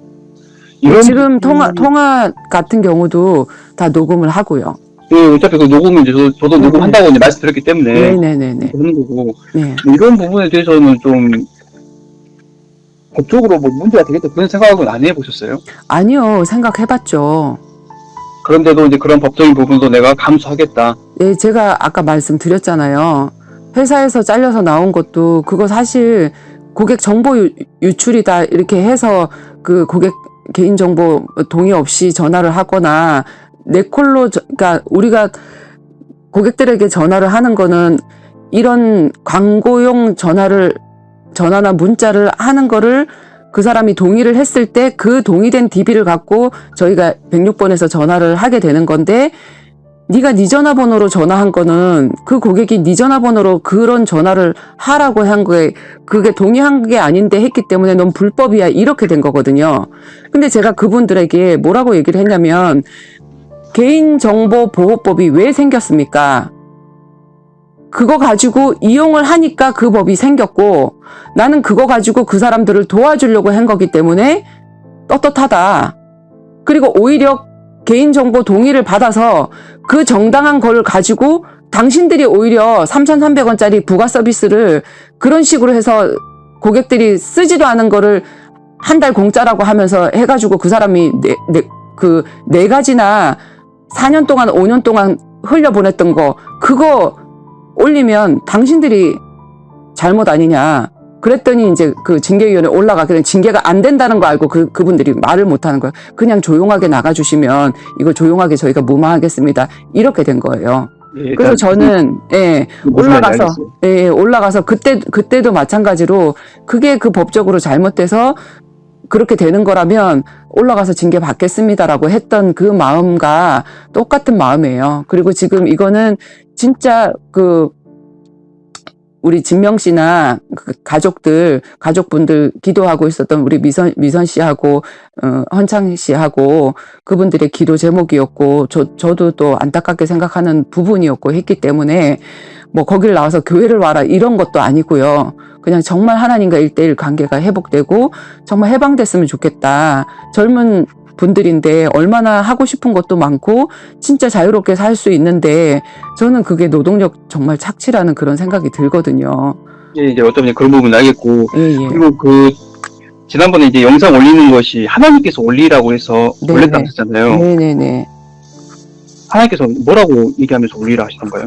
Speaker 2: 이런
Speaker 1: 지금 통화 같은 경우도 다 녹음을 하고요.
Speaker 2: 네, 어차피 그 녹음은 이제 저도 녹음한다고 이제 말씀드렸기 때문에
Speaker 1: 네네네.
Speaker 2: 하는 거고.
Speaker 1: 네.
Speaker 2: 이런 부분에 대해서는 좀 법적으로 뭐 문제가 되겠다 그런 생각은 안 해보셨어요?
Speaker 1: 아니요, 생각해봤죠.
Speaker 2: 그런데도 이제 그런 법적인 부분도 내가 감수하겠다.
Speaker 1: 네, 제가 아까 말씀드렸잖아요. 회사에서 잘려서 나온 것도 그거 사실 고객 정보 유출이다 이렇게 해서 그 고객 개인정보 동의 없이 전화를 하거나, 내 콜로 그러니까 우리가 고객들에게 전화를 하는 거는 이런 광고용 전화나 문자를 하는 거를 그 사람이 동의를 했을 때 그 동의된 DB를 갖고 저희가 106번에서 전화를 하게 되는 건데, 네가 네 전화번호로 전화한 거는 그 고객이 네 전화번호로 그런 전화를 하라고 한 거에 그게 동의한 게 아닌데 했기 때문에 넌 불법이야, 이렇게 된 거거든요. 근데 제가 그분들에게 뭐라고 얘기를 했냐면, 개인정보보호법이 왜 생겼습니까? 그거 가지고 이용을 하니까 그 법이 생겼고 나는 그거 가지고 그 사람들을 도와주려고 한 거기 때문에 떳떳하다. 그리고 오히려 개인정보 동의를 받아서 그 정당한 걸 가지고 당신들이 오히려 3,300원짜리 부가 서비스를 그런 식으로 해서 고객들이 쓰지도 않은 거를 한 달 공짜라고 하면서 해가지고 그 사람이 네 가지나 4년 동안 5년 동안 흘려보냈던 거 그거 올리면 당신들이 잘못 아니냐. 그랬더니 이제 그 징계위원회 올라가게 징계가 안 된다는 거 알고 그분들이 말을 못 하는 거예요. 그냥 조용하게 나가주시면 이거 조용하게 저희가 무마하겠습니다. 이렇게 된 거예요.
Speaker 2: 예,
Speaker 1: 그래서 저는 올라가서 그때도 마찬가지로 그게 그 법적으로 잘못돼서 그렇게 되는 거라면 올라가서 징계 받겠습니다라고 했던 그 마음과 똑같은 마음이에요. 그리고 지금 이거는 진짜 우리 진명 씨나 그 가족분들 기도하고 있었던 우리 미선 씨하고 헌창 씨하고 그분들의 기도 제목이었고 저도 또 안타깝게 생각하는 부분이었고 했기 때문에 뭐 거길 나와서 교회를 와라 이런 것도 아니고요. 그냥 정말 하나님과 1:1 관계가 회복되고 정말 해방됐으면 좋겠다. 젊은 분들인데 얼마나 하고 싶은 것도 많고 진짜 자유롭게 살 수 있는데 저는 그게 노동력 정말 착취라는 그런 생각이 들거든요.
Speaker 2: 예, 이제 어떤 그런 부분 알겠고
Speaker 1: 예.
Speaker 2: 그리고 지난번에 이제 영상 올리는 것이 하나님께서 올리라고 해서
Speaker 1: 네네.
Speaker 2: 올렸다고 했잖아요.
Speaker 1: 네네네.
Speaker 2: 하나님께서 뭐라고 얘기하면서 올리라 하시던가요?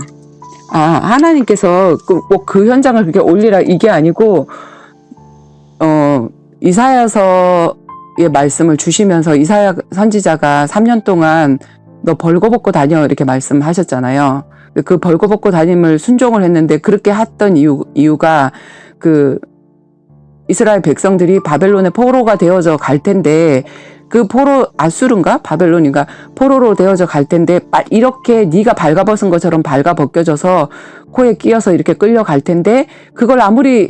Speaker 1: 하나님께서 꼭 그 현장을 그렇게 올리라 이게 아니고 이사야서의 말씀을 주시면서 이사야 선지자가 3년 동안 너 벌거벗고 다녀 이렇게 말씀하셨잖아요. 그 벌거벗고 다님을 순종을 했는데 그렇게 했던 이유가 그 이스라엘 백성들이 바벨론의 포로가 되어져 갈 텐데 그 포로 아수르인가 바벨론인가 포로로 되어져 갈 텐데 이렇게 네가 발가벗은 것처럼 발가벗겨져서 코에 끼어서 이렇게 끌려갈 텐데 그걸 아무리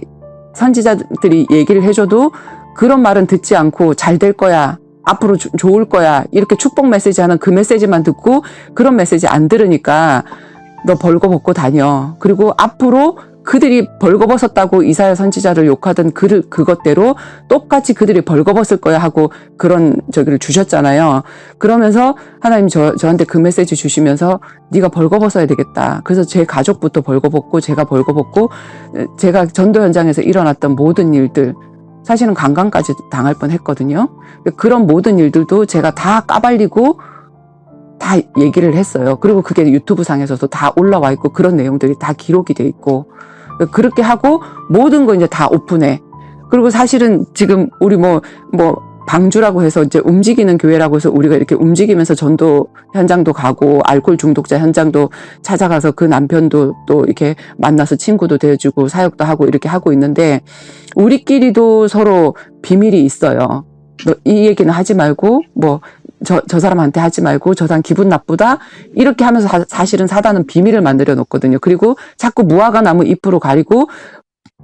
Speaker 1: 선지자들이 얘기를 해줘도 그런 말은 듣지 않고 잘 될 거야. 앞으로 좋을 거야. 이렇게 축복 메시지 하는 그 메시지만 듣고 그런 메시지 안 들으니까 너 벌거벗고 다녀. 그리고 앞으로 그들이 벌거벗었다고 이사야 선지자를 욕하던 그것대로 똑같이 그들이 벌거벗을 거야 하고 그런 저기를 주셨잖아요. 그러면서 하나님 저한테 그 메시지 주시면서 네가 벌거벗어야 되겠다. 그래서 제 가족부터 벌거벗고 제가 벌거벗고 제가 전도 현장에서 일어났던 모든 일들 사실은 강간까지 당할 뻔했거든요. 그런 모든 일들도 제가 다 까발리고 다 얘기를 했어요. 그리고 그게 유튜브 상에서도 다 올라와 있고 그런 내용들이 다 기록이 돼 있고 그렇게 하고 모든 거 이제 다 오픈해. 그리고 사실은 지금 우리 뭐 방주라고 해서 이제 움직이는 교회라고 해서 우리가 이렇게 움직이면서 전도 현장도 가고 알코올 중독자 현장도 찾아가서 그 남편도 또 이렇게 만나서 친구도 되어주고 사역도 하고 이렇게 하고 있는데 우리끼리도 서로 비밀이 있어요. 너 이 얘기는 하지 말고 저 사람한테 하지 말고 저 사람 기분 나쁘다 이렇게 하면서 사실은 사단은 비밀을 만들어 놓거든요. 그리고 자꾸 무화과 나무 잎으로 가리고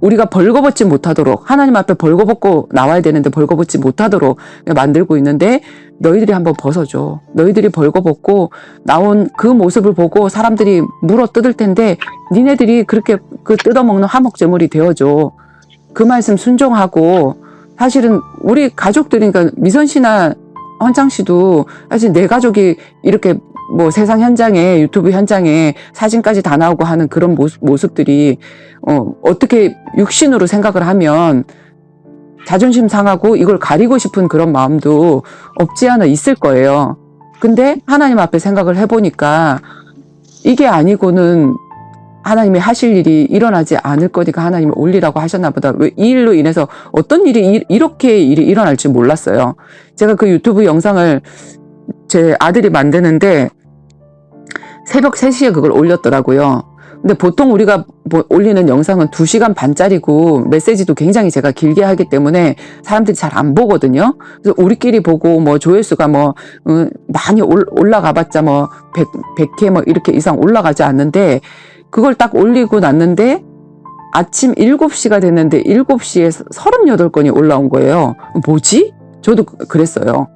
Speaker 1: 우리가 벌거벗지 못하도록 하나님 앞에 벌거벗고 나와야 되는데 벌거벗지 못하도록 만들고 있는데 너희들이 한번 벗어줘. 너희들이 벌거벗고 나온 그 모습을 보고 사람들이 물어 뜯을 텐데 니네들이 그렇게 그 뜯어먹는 화목제물이 되어줘. 그 말씀 순종하고 사실은 우리 가족들이 그러니까 미선 씨나 헌창 씨도 사실 내 가족이 이렇게 세상 현장에 유튜브 현장에 사진까지 다 나오고 하는 그런 모습들이 어떻게 육신으로 생각을 하면 자존심 상하고 이걸 가리고 싶은 그런 마음도 없지 않아 있을 거예요. 근데 하나님 앞에 생각을 해보니까 이게 아니고는 하나님이 하실 일이 일어나지 않을 거니까 하나님이 올리라고 하셨나 보다. 왜 이 일로 인해서 어떤 일이 이렇게 일이 일어날 줄 몰랐어요. 제가 그 유튜브 영상을 제 아들이 만드는데 새벽 3시에 그걸 올렸더라고요. 근데 보통 우리가 올리는 영상은 2시간 반짜리고 메시지도 굉장히 제가 길게 하기 때문에 사람들이 잘 안 보거든요. 그래서 우리끼리 보고 조회수가 많이 올라가봤자 100회 이렇게 이상 올라가지 않는데 그걸 딱 올리고 났는데 아침 7시가 됐는데 7시에 38건이 올라온 거예요. 뭐지? 저도 그랬어요.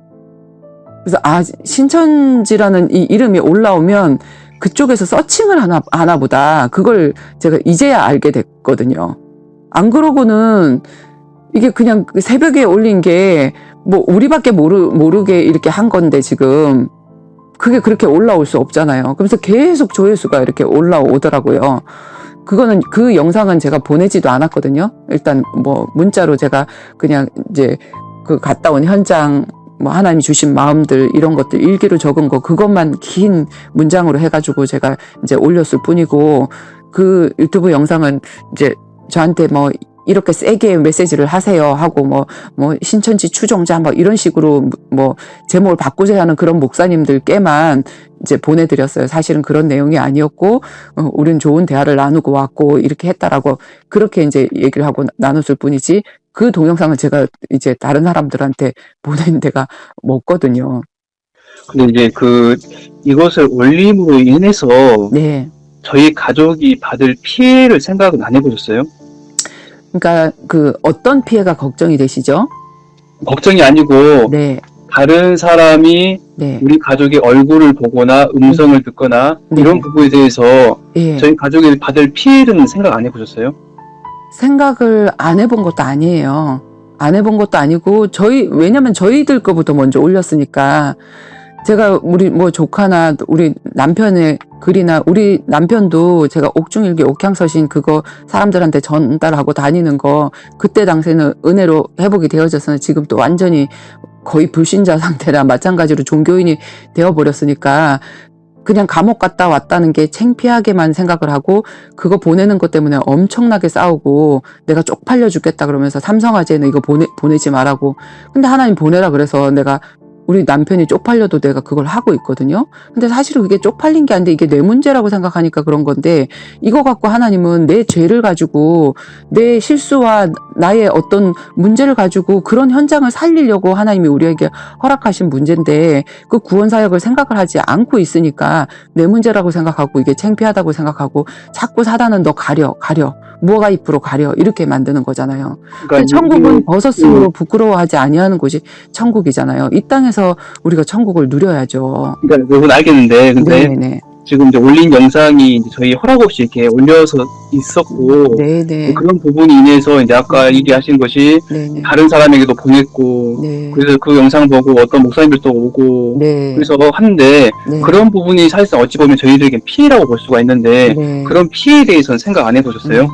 Speaker 1: 그래서 신천지라는 이 이름이 올라오면 그쪽에서 서칭을 하나 보다. 그걸 제가 이제야 알게 됐거든요. 안 그러고는 이게 그냥 새벽에 올린 게 뭐 우리밖에 모르게 이렇게 한 건데 지금 그게 그렇게 올라올 수 없잖아요. 그래서 계속 조회수가 이렇게 올라오더라고요. 그거는 그 영상은 제가 보내지도 않았거든요. 일단 뭐 문자로 제가 그냥 이제 그 갔다 온 현장 뭐 하나님이 주신 마음들 이런 것들 일기로 적은 거 그것만 긴 문장으로 해가지고 제가 이제 올렸을 뿐이고 그 유튜브 영상은 이제 저한테 뭐 이렇게 세게 메시지를 하세요 하고 뭐 신천지 추종자 뭐 이런 식으로 뭐 제목을 바꾸자 하는 그런 목사님들께만 이제 보내드렸어요. 사실은 그런 내용이 아니었고, 우린 좋은 대화를 나누고 왔고, 이렇게 했다라고, 그렇게 이제 얘기를 하고 나눴을 뿐이지, 그 동영상은 제가 이제 다른 사람들한테 보낸 데가 없거든요.
Speaker 2: 근데 이제 이것을 올림으로 인해서
Speaker 1: 네.
Speaker 2: 저희 가족이 받을 피해를 생각은 안 해보셨어요?
Speaker 1: 그러니까 어떤 피해가 걱정이 되시죠?
Speaker 2: 걱정이 아니고,
Speaker 1: 네.
Speaker 2: 다른 사람이
Speaker 1: 네.
Speaker 2: 우리 가족의 얼굴을 보거나 음성을 듣거나
Speaker 1: 네.
Speaker 2: 이런 부분에 대해서
Speaker 1: 예.
Speaker 2: 저희 가족이 받을 피해는 생각 안 해보셨어요?
Speaker 1: 생각을 안 해본 것도 아니에요. 안 해본 것도 아니고, 왜냐면 저희들 거부터 먼저 올렸으니까, 제가 우리 뭐 조카나 우리 남편의 글이나 우리 남편도 제가 옥중일기 옥향서신 그거 사람들한테 전달하고 다니는 거 그때 당시에는 은혜로 회복이 되어졌으나 지금 또 완전히 거의 불신자 상태라 마찬가지로 종교인이 되어버렸으니까 그냥 감옥 갔다 왔다는 게 창피하게만 생각을 하고 그거 보내는 것 때문에 엄청나게 싸우고 내가 쪽팔려 죽겠다 그러면서 삼성화재는 이거 보내지 말라고. 근데 하나님 보내라 그래서 내가 우리 남편이 쪽팔려도 내가 그걸 하고 있거든요. 근데 사실은 그게 쪽팔린 게 아닌데 이게 내 문제라고 생각하니까 그런 건데 이거 갖고 하나님은 내 죄를 가지고 내 실수와 나의 어떤 문제를 가지고 그런 현장을 살리려고 하나님이 우리에게 허락하신 문제인데 그 구원 사역을 생각을 하지 않고 있으니까 내 문제라고 생각하고 이게 창피하다고 생각하고 자꾸 사단은 너 가려 뭐가 입으로 가려 이렇게 만드는 거잖아요.
Speaker 2: 그러니까
Speaker 1: 천국은 벗었으므로 부끄러워하지 아니하는 곳이 천국이잖아요. 이 땅에서 우리가 천국을 누려야죠.
Speaker 2: 그러니까 그건 알겠는데, 근데
Speaker 1: 네네.
Speaker 2: 지금 이제 올린 영상이 이제 저희 허락 없이 이렇게 올려서 있었고,
Speaker 1: 네네.
Speaker 2: 그런 부분이 인해서 이제 아까 얘기하신 것이
Speaker 1: 네네.
Speaker 2: 다른 사람에게도 보냈고,
Speaker 1: 네.
Speaker 2: 그래서 그 영상 보고 어떤 목사님들도 오고,
Speaker 1: 네.
Speaker 2: 그래서 하는데,
Speaker 1: 네.
Speaker 2: 그런 부분이 사실상 어찌 보면 저희들에게 피해라고 볼 수가 있는데,
Speaker 1: 네.
Speaker 2: 그런 피해에 대해서는 생각 안 해보셨어요?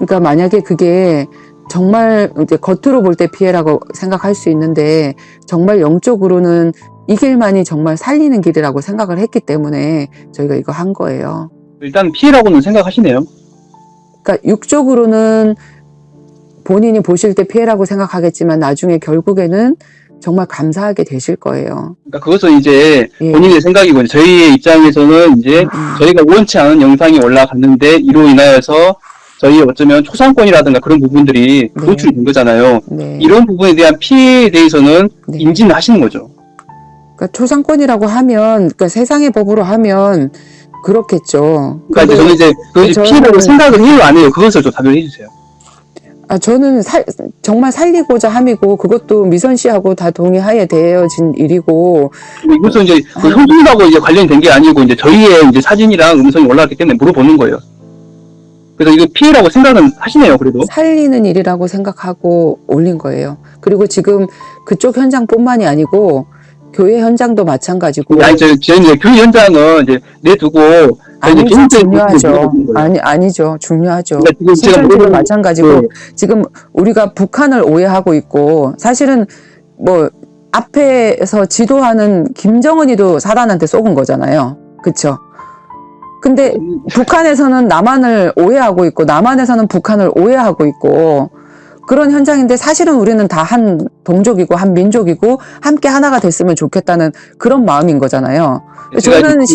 Speaker 1: 그러니까 만약에 그게 정말 이제 겉으로 볼 때 피해라고 생각할 수 있는데 정말 영적으로는 이 길만이 정말 살리는 길이라고 생각을 했기 때문에 저희가 이거 한 거예요.
Speaker 2: 일단 피해라고는 생각하시네요.
Speaker 1: 그러니까 육적으로는 본인이 보실 때 피해라고 생각하겠지만 나중에 결국에는 정말 감사하게 되실 거예요.
Speaker 2: 그러니까 그것은 이제
Speaker 1: 예.
Speaker 2: 본인의 생각이고, 저희의 입장에서는 이제 저희가 원치 않은 영상이 올라갔는데, 이로 인하여서 저희 어쩌면 초상권이라든가 그런 부분들이
Speaker 1: 네.
Speaker 2: 노출이 된 거잖아요.
Speaker 1: 네.
Speaker 2: 이런 부분에 대한 피해에 대해서는
Speaker 1: 네.
Speaker 2: 인지는 하시는 거죠.
Speaker 1: 그러니까 초상권이라고 하면, 그러니까 세상의 법으로 하면 그렇겠죠.
Speaker 2: 그러니까 이제 저는 이제 그 피해라고 생각을 해요, 안 해요? 그것을 좀 답변해 주세요.
Speaker 1: 저는 정말 살리고자 함이고 그것도 미선 씨하고 다 동의하에 되어진 일이고.
Speaker 2: 이것은 이제 그 형님하고 이제 관련이 된 게 아니고 이제 저희의 이제 사진이랑 음성이 올라왔기 때문에 물어보는 거예요. 그래서 이거 피해라고 생각은 하시네요, 그래도.
Speaker 1: 살리는 일이라고 생각하고 올린 거예요. 그리고 지금 그쪽 현장뿐만이 아니고 교회 현장도 마찬가지고.
Speaker 2: 아니, 저희는 교회 현장은 이제 내두고.
Speaker 1: 아니죠, 중요하죠. 아니죠, 중요하죠.
Speaker 2: 그러니까
Speaker 1: 신천지도 마찬가지고. 지금 우리가 북한을 오해하고 있고, 사실은 뭐, 앞에서 지도하는 김정은이도 사단한테 쏘은 거잖아요. 그쵸? 근데 북한에서는 남한을 오해하고 있고 남한에서는 북한을 오해하고 있고 그런 현장인데 사실은 우리는 다 한 동족이고 한 민족이고 함께 하나가 됐으면 좋겠다는 그런 마음인 거잖아요. 저는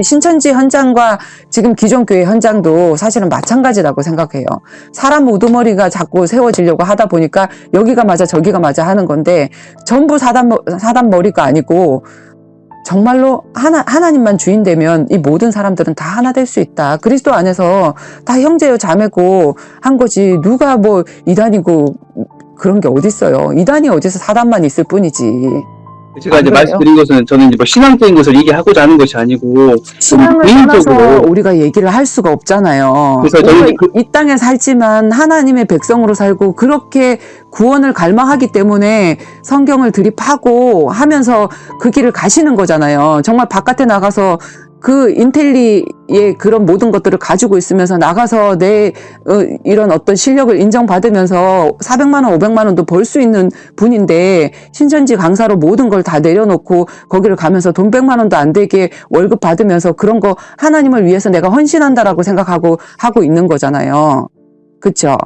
Speaker 1: 신천지 현장과 지금 기존 교회 현장도 사실은 마찬가지라고 생각해요. 사람 우두머리가 자꾸 세워지려고 하다 보니까 여기가 맞아 저기가 맞아 하는 건데 전부 사단 머리가 아니고 정말로 하나님만 주인 되면 이 모든 사람들은 다 하나 될 수 있다. 그리스도 안에서 다 형제요 자매고 한 거지. 누가 뭐 이단이고 그런 게 어딨어요. 이단이 어디서 사단만 있을 뿐이지.
Speaker 2: 제가
Speaker 1: 안
Speaker 2: 이제
Speaker 1: 그래요?
Speaker 2: 말씀드린 것은 저는 이제 뭐 신앙적인 것을 얘기하고자 하는 것이 아니고
Speaker 1: 신앙을
Speaker 2: 개인적으로
Speaker 1: 떠나서 우리가 얘기를 할 수가 없잖아요.
Speaker 2: 그래서
Speaker 1: 우리가
Speaker 2: 저는
Speaker 1: 이 땅에 살지만 하나님의 백성으로 살고 그렇게 구원을 갈망하기 때문에 성경을 드립하고 하면서 그 길을 가시는 거잖아요. 정말 바깥에 나가서 그 인텔리의 그런 모든 것들을 가지고 있으면서 나가서 내 이런 어떤 실력을 인정받으면서 400만 원, 500만 원도 벌 수 있는 분인데 신천지 강사로 모든 걸 다 내려놓고 거기를 가면서 돈 100만 원도 안 되게 월급 받으면서 그런 거 하나님을 위해서 내가 헌신한다라고 생각하고 하고 있는 거잖아요. 그렇죠?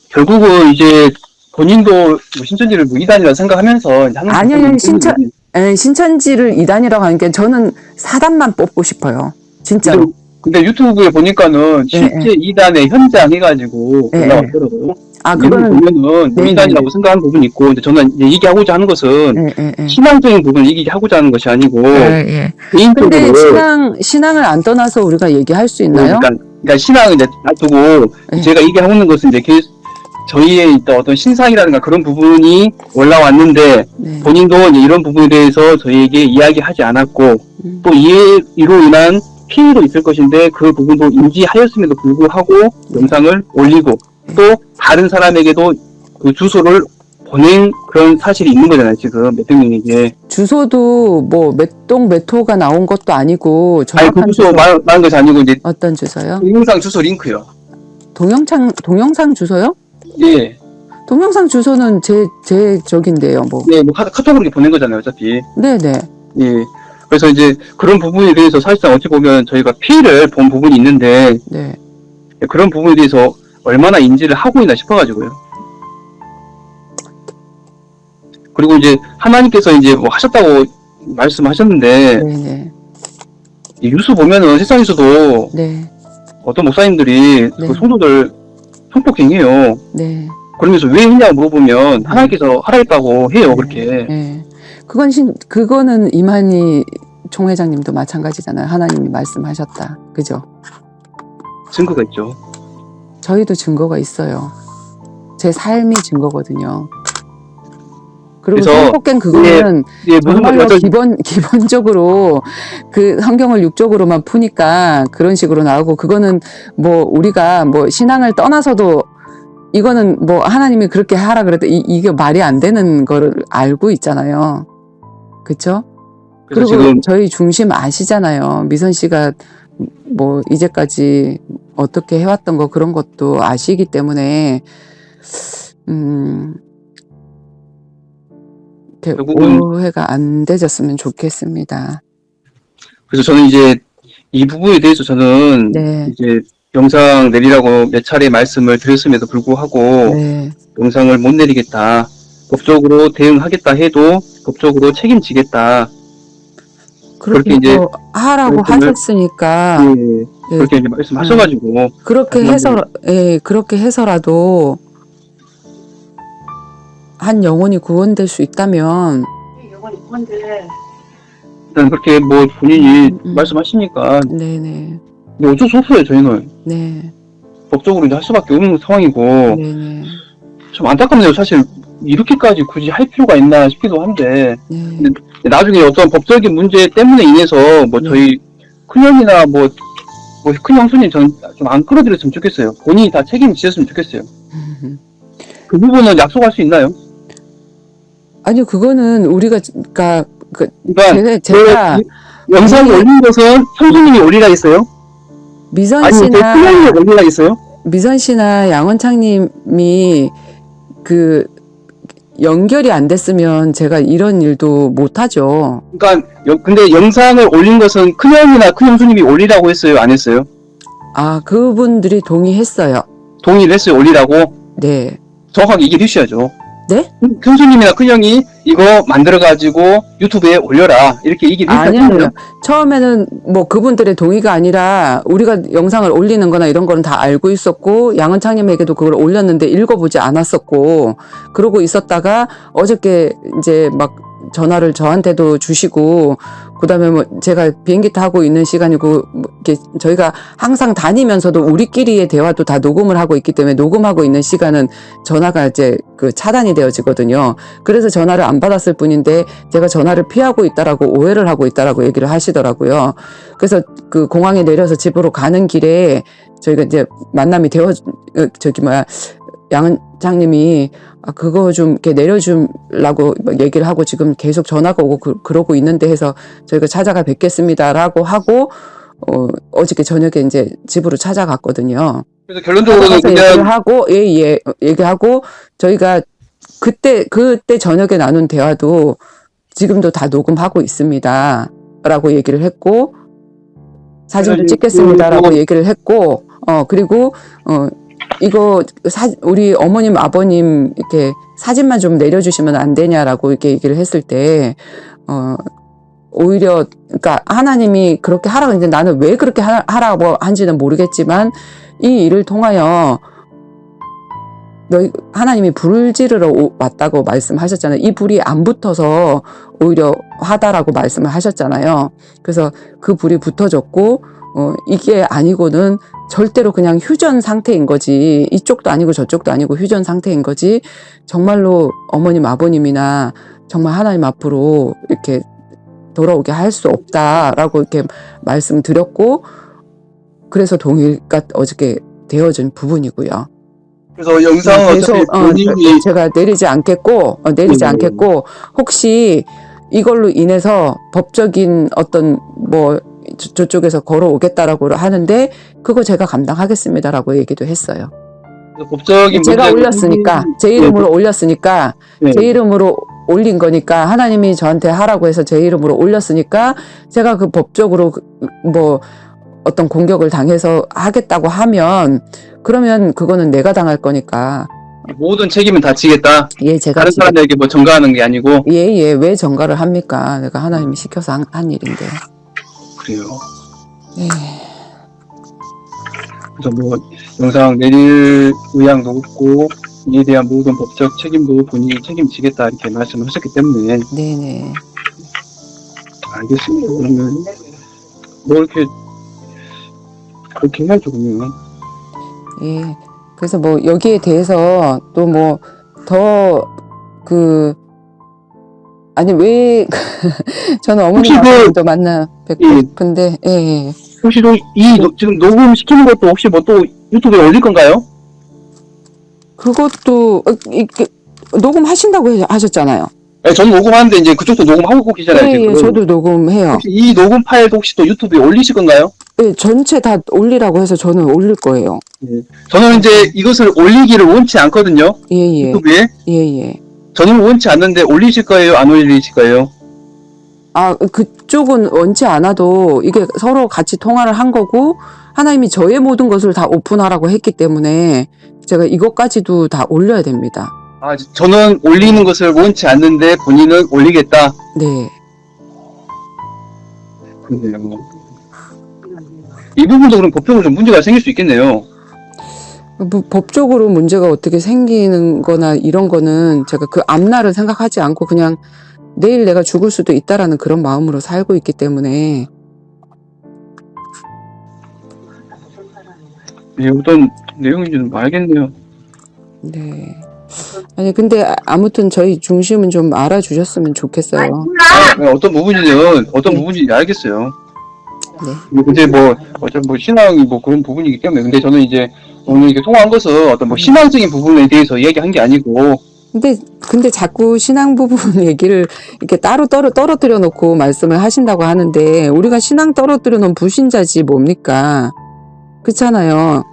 Speaker 2: 결국은 이제 본인도 뭐 신천지를 뭐 이단이라고 생각하면서 이제 하는
Speaker 1: 아니요,
Speaker 2: 거기
Speaker 1: 신천
Speaker 2: 때문에
Speaker 1: 신천지를 이단이라고 하는 게 저는 사단만 뽑고 싶어요. 진짜로.
Speaker 2: 근데 유튜브에 보니까는 실제 이단에 현장 해가지고
Speaker 1: 네,
Speaker 2: 올라왔더라고요.
Speaker 1: 아,
Speaker 2: 예를
Speaker 1: 그거는
Speaker 2: 보면은 뭐
Speaker 1: 네,
Speaker 2: 이단이라고 생각하는 부분이 있고, 근데 저는 이제 얘기하고자 하는 것은 신앙적인 부분을 얘기하고자 하는 것이 아니고
Speaker 1: 근데
Speaker 2: 개인적으로
Speaker 1: 신앙을 안 떠나서 우리가 얘기할 수 있나요?
Speaker 2: 그러니까 신앙을 이제 놔두고
Speaker 1: 네.
Speaker 2: 제가 얘기하고 있는 것은 이제 저희의 있던 어떤 신상이라든가 그런 부분이 올라왔는데
Speaker 1: 네.
Speaker 2: 본인도 이제 이런 부분에 대해서 저희에게 이야기하지 않았고 또 이로 인한 피해도 있을 것인데 그 부분도 인지하였음에도 불구하고 영상을 올리고 또 다른 사람에게도 그 주소를 보낸 그런 사실이 있는 거잖아요. 지금 몇 명에게.
Speaker 1: 주소도 뭐 몇 동 몇 호가 나온 것도 아니고
Speaker 2: 아니 그
Speaker 1: 정확한
Speaker 2: 주소 말하는 것이 아니고 이제
Speaker 1: 어떤 주소요?
Speaker 2: 동영상 주소 링크요.
Speaker 1: 동영상 주소요?
Speaker 2: 예.
Speaker 1: 동영상 주소는 제 적인데요, 뭐.
Speaker 2: 네, 뭐 카톡으로 이렇게 보낸 거잖아요, 어차피.
Speaker 1: 네네.
Speaker 2: 예. 그래서 이제 그런 부분에 대해서 사실상 어찌 보면 저희가 피해를 본 부분이 있는데
Speaker 1: 네.
Speaker 2: 그런 부분에 대해서 얼마나 인지를 하고 있나 싶어가지고요. 그리고 이제 하나님께서 이제 뭐 하셨다고 말씀하셨는데
Speaker 1: 네네.
Speaker 2: 이 뉴스 보면은 세상에서도
Speaker 1: 네.
Speaker 2: 어떤 목사님들이
Speaker 1: 네.
Speaker 2: 그 성도들 성폭행해요.
Speaker 1: 네.
Speaker 2: 그러면서 왜 했냐고 물어보면 하나님께서 하라했다고 해요, 그렇게.
Speaker 1: 네. 그거는 이만희 총회장님도 마찬가지잖아요. 하나님이 말씀하셨다. 그죠?
Speaker 2: 증거가 있죠.
Speaker 1: 저희도 증거가 있어요. 제 삶이 증거거든요. 그리고
Speaker 2: 그래서
Speaker 1: 성폭행 그거는
Speaker 2: 예, 무슨
Speaker 1: 정말로
Speaker 2: 말씀
Speaker 1: 기본적으로 그 성경을 육적으로만 푸니까 그런 식으로 나오고 그거는 뭐 우리가 뭐 신앙을 떠나서도 이거는 뭐 하나님이 그렇게 하라 그래도 이게 말이 안 되는 거를 알고 있잖아요. 그쵸? 그리고
Speaker 2: 지금
Speaker 1: 저희 중심 아시잖아요. 미선 씨가 뭐 이제까지 어떻게 해왔던 거 그런 것도 아시기 때문에 이렇게
Speaker 2: 결국은
Speaker 1: 오해가 안 되졌으면 좋겠습니다.
Speaker 2: 그래서 저는 이제 이 부분에 대해서 저는
Speaker 1: 네.
Speaker 2: 이제 영상 내리라고 몇 차례 말씀을 드렸음에도 불구하고
Speaker 1: 네.
Speaker 2: 영상을 못 내리겠다. 법적으로 대응하겠다 해도 법적으로 책임지겠다.
Speaker 1: 그렇게
Speaker 2: 이제
Speaker 1: 뭐 하라고
Speaker 2: 말씀을-
Speaker 1: 하셨으니까 예,
Speaker 2: 그렇게 이제 말씀하셔가지고
Speaker 1: 그렇게 해서라도 한 영혼이 구원될 수 있다면
Speaker 2: 일단 그렇게 뭐 본인이 말씀하시니까
Speaker 1: 네네
Speaker 2: 근데 어쩔 수 없어요. 저희는
Speaker 1: 네
Speaker 2: 법적으로 이제 할 수밖에 없는 상황이고
Speaker 1: 네네
Speaker 2: 좀 안타깝네요. 사실 이렇게까지 굳이 할 필요가 있나 싶기도 한데
Speaker 1: 네.
Speaker 2: 나중에 어떤 법적인 문제 때문에 인해서 뭐
Speaker 1: 네.
Speaker 2: 저희 큰형이나 뭐 큰 형수님 저는 좀 안 끌어들였으면 좋겠어요. 본인이 다 책임지셨으면 좋겠어요. 그 부분은 약속할 수 있나요?
Speaker 1: 아니요 그거는 우리가 그러니까
Speaker 2: 그러니까
Speaker 1: 제가
Speaker 2: 영상을 올린 것은 형수님이 올리라 했어요?
Speaker 1: 미선
Speaker 2: 아니 제
Speaker 1: 씨나
Speaker 2: 큰형이 올리라 했어요?
Speaker 1: 미선 씨나 양원창님이 그 연결이 안 됐으면 제가 이런 일도 못 하죠.
Speaker 2: 그러니까 근데 영상을 올린 것은 큰형이나 큰형수님이 올리라고 했어요? 안 했어요?
Speaker 1: 아 그분들이 동의했어요.
Speaker 2: 동의를 했어요? 올리라고?
Speaker 1: 네.
Speaker 2: 정확하게 얘기해 주셔야죠.
Speaker 1: 네?
Speaker 2: 형수님이나 큰형이 이거 만들어가지고 유튜브에 올려라 이렇게 얘기를
Speaker 1: 아니요. 처음에는 뭐 그분들의 동의가 아니라 우리가 영상을 올리는 거나 이런 거는 다 알고 있었고 양은창님에게도 그걸 올렸는데 읽어보지 않았었고 그러고 있었다가 어저께 이제 막 전화를 저한테도 주시고, 그 다음에 뭐 제가 비행기 타고 있는 시간이고, 뭐 이렇게 저희가 항상 다니면서도 우리끼리의 대화도 다 녹음을 하고 있기 때문에 녹음하고 있는 시간은 전화가 이제 그 차단이 되어지거든요. 그래서 전화를 안 받았을 뿐인데 제가 전화를 피하고 있다라고 오해를 하고 있다라고 얘기를 하시더라고요. 그래서 그 공항에 내려서 집으로 가는 길에 저희가 이제 만남이 양장님이 그거 좀 이렇게 내려주려고 얘기를 하고 지금 계속 전화가 오고 그러고 있는데 해서 저희가 찾아가 뵙겠습니다라고 하고 어저께 저녁에 이제 집으로 찾아갔거든요.
Speaker 2: 그래서 결론적으로는 그냥
Speaker 1: 얘기하고 얘기하고 저희가 그때 저녁에 나눈 대화도 지금도 다 녹음하고 있습니다라고 얘기를 했고 사진도 찍겠습니다라고 얘기를 했고 그리고 이거 우리 어머님 아버님 이렇게 사진만 좀 내려주시면 안 되냐라고 이렇게 얘기를 했을 때 오히려 그러니까 하나님이 그렇게 하라고 했는데 나는 왜 그렇게 하라고 한지는 모르겠지만 이 일을 통하여 너희 하나님이 불을 지르러 왔다고 말씀하셨잖아요. 이 불이 안 붙어서 오히려 화다라고 말씀을 하셨잖아요. 그래서 그 불이 붙어졌고 이게 아니고는 절대로 그냥 휴전 상태인 거지. 이쪽도 아니고 저쪽도 아니고 휴전 상태인 거지. 정말로 어머님 아버님이나 정말 하나님 앞으로 이렇게 돌아오게 할 수 없다라고 이렇게 말씀드렸고 그래서 동의가 어저께 되어진 부분이고요.
Speaker 2: 그래서 영상은 어차피 본인이
Speaker 1: 제가 내리지 않겠고 혹시 이걸로 인해서 법적인 어떤 뭐 저쪽에서 걸어오겠다라고 하는데 그거 제가 감당하겠습니다라고 얘기도 했어요.
Speaker 2: 법적인
Speaker 1: 제가 올렸으니까 제 이름으로 올렸으니까 제 이름으로 올린 거니까 하나님이 저한테 하라고 해서 제 이름으로 올렸으니까 제가 그 법적으로 뭐 어떤 공격을 당해서 하겠다고 하면 그러면 그거는 내가 당할 거니까
Speaker 2: 모든 책임은 다 지겠다.
Speaker 1: 예, 제가
Speaker 2: 다른 사람에게 뭐 전가하는 게 아니고.
Speaker 1: 예, 왜 전가를 합니까? 내가 하나님이 시켜서 한 일인데.
Speaker 2: 그래요.
Speaker 1: 예.
Speaker 2: 그래서 뭐 영상 내릴 의향도 없고 이에 대한 모든 법적 책임도 본인이 책임지겠다 이렇게 말씀을 하셨기 때문에.
Speaker 1: 네네.
Speaker 2: 알겠습니다. 그러면 뭐 이렇게 그렇게 해야죠 그러면.
Speaker 1: 예. 그래서 뭐 여기에 대해서 또 뭐 더 아니 왜 저는 어머님 아버님도 만나 뵙고 싶은데 예.
Speaker 2: 혹시 지금 녹음 시키는 것도 혹시 뭐 또 유튜브에 올릴 건가요?
Speaker 1: 그것도 이렇게 녹음하신다고 하셨잖아요.
Speaker 2: 네, 저는 녹음하는데 이제 그쪽도 녹음하고 계시잖아요.
Speaker 1: 예, 저도 녹음해요.
Speaker 2: 혹시 이 녹음 파일도 혹시 또 유튜브에 올리실 건가요?
Speaker 1: 네, 전체 다 올리라고 해서 저는 올릴 거예요.
Speaker 2: 예. 저는 이제 이것을 올리기를 원치 않거든요.
Speaker 1: 예.
Speaker 2: 유튜브에.
Speaker 1: 예.
Speaker 2: 저는 원치 않는데 올리실 거예요? 안 올리실 거예요?
Speaker 1: 그쪽은 원치 않아도 이게 서로 같이 통화를 한 거고 하나님이 저의 모든 것을 다 오픈하라고 했기 때문에 제가 이것까지도 다 올려야 됩니다.
Speaker 2: 저는 올리는 것을 원치 않는데 본인은 올리겠다.
Speaker 1: 네.
Speaker 2: 그런데요. 이 부분도 그럼 법적으로 좀 문제가 생길 수 있겠네요.
Speaker 1: 뭐 법적으로 문제가 어떻게 생기는 거나 이런 거는 제가 그 앞날을 생각하지 않고 그냥 내일 내가 죽을 수도 있다라는 그런 마음으로 살고 있기 때문에
Speaker 2: 예, 어떤 내용인지는 알겠네요.
Speaker 1: 네. 아니 근데 아무튼 저희 중심은 좀 알아주셨으면 좋겠어요.
Speaker 2: 어떤 부분인지 알겠어요.
Speaker 1: 네.
Speaker 2: 근데 어차피 신앙이 그런 부분이기 때문에. 근데 저는 이제 오늘 이렇게 통화한 것은 어떤 신앙적인 부분에 대해서 이야기한 게 아니고.
Speaker 1: 근데 자꾸 신앙 부분 얘기를 이렇게 따로 떨어뜨려 놓고 말씀을 하신다고 하는데 우리가 신앙 떨어뜨려 놓은 불신자지 뭡니까? 그렇잖아요.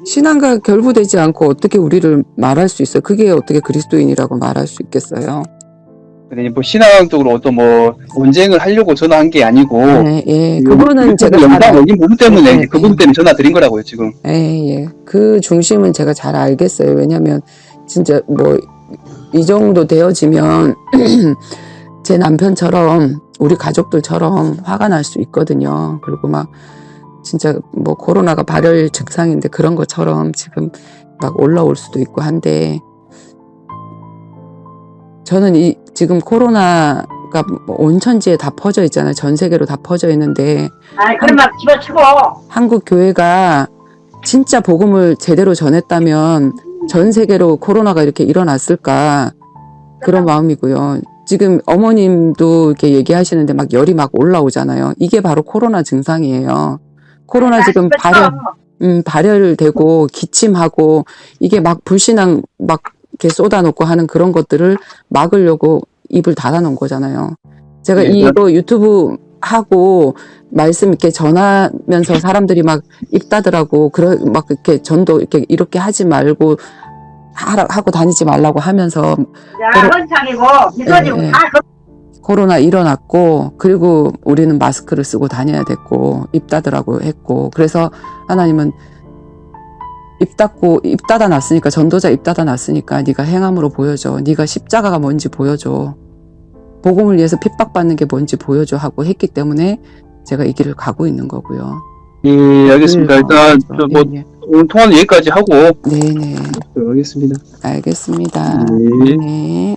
Speaker 1: 신앙과 결부되지 않고 어떻게 우리를 말할 수 있어요? 그게 어떻게 그리스도인이라고 말할 수 있겠어요?
Speaker 2: 근데 신앙적으로 어떤 논쟁을 하려고 전화한 게 아니고.
Speaker 1: 예. 그거는 제가
Speaker 2: 영상 올린 부분 때문에 그 부분 때문에 전화 드린 거라고요 지금.
Speaker 1: 예. 그 중심은 제가 잘 알겠어요. 왜냐면 진짜 이 정도 되어지면 제 남편처럼 우리 가족들처럼 화가 날 수 있거든요. 그리고 진짜 코로나가 발열 증상인데 그런 것처럼 지금 올라올 수도 있고 한데 저는 지금 코로나 그러니까 뭐 온천지에 다 퍼져 있잖아요. 전 세계로 다 퍼져 있는데
Speaker 3: 아, 그럼 막 집어치고.
Speaker 1: 한국 교회가 진짜 복음을 제대로 전했다면 전 세계로 코로나가 이렇게 일어났을까 그런 마음이고요. 지금 어머님도 이렇게 얘기하시는데 막 열이 막 올라오잖아요. 이게 바로 코로나 증상이에요. 코로나 지금 발열되고 기침하고 이게 막 불신앙 막 이렇게 쏟아놓고 하는 그런 것들을 막으려고 입을 닫아놓은 거잖아요. 제가
Speaker 2: 네,
Speaker 1: 이거 유튜브 하고 말씀 이렇게 전하면서 사람들이 막 입 닫으라고 막 이렇게 전도 이렇게 하지 말고 하고 다니지 말라고 하면서
Speaker 3: 야, 헌상이고, 미소지고
Speaker 1: 예, 예.
Speaker 3: 다
Speaker 1: 코로나 일어났고 그리고 우리는 마스크를 쓰고 다녀야 됐고 입 닫으라고 했고 그래서 하나님은 입 닫아 놨으니까 전도자 입 닫아 놨으니까 네가 행함으로 보여줘. 네가 십자가가 뭔지 보여줘. 복음을 위해서 핍박받는 게 뭔지 보여줘 하고 했기 때문에 제가 이 길을 가고 있는 거고요.
Speaker 2: 예, 알겠습니다. 일단 뭐
Speaker 1: 예, 예.
Speaker 2: 오늘 통화는 여기까지 하고
Speaker 1: 네네
Speaker 2: 알겠습니다.
Speaker 1: 알겠습니다.
Speaker 2: 네.
Speaker 1: 네.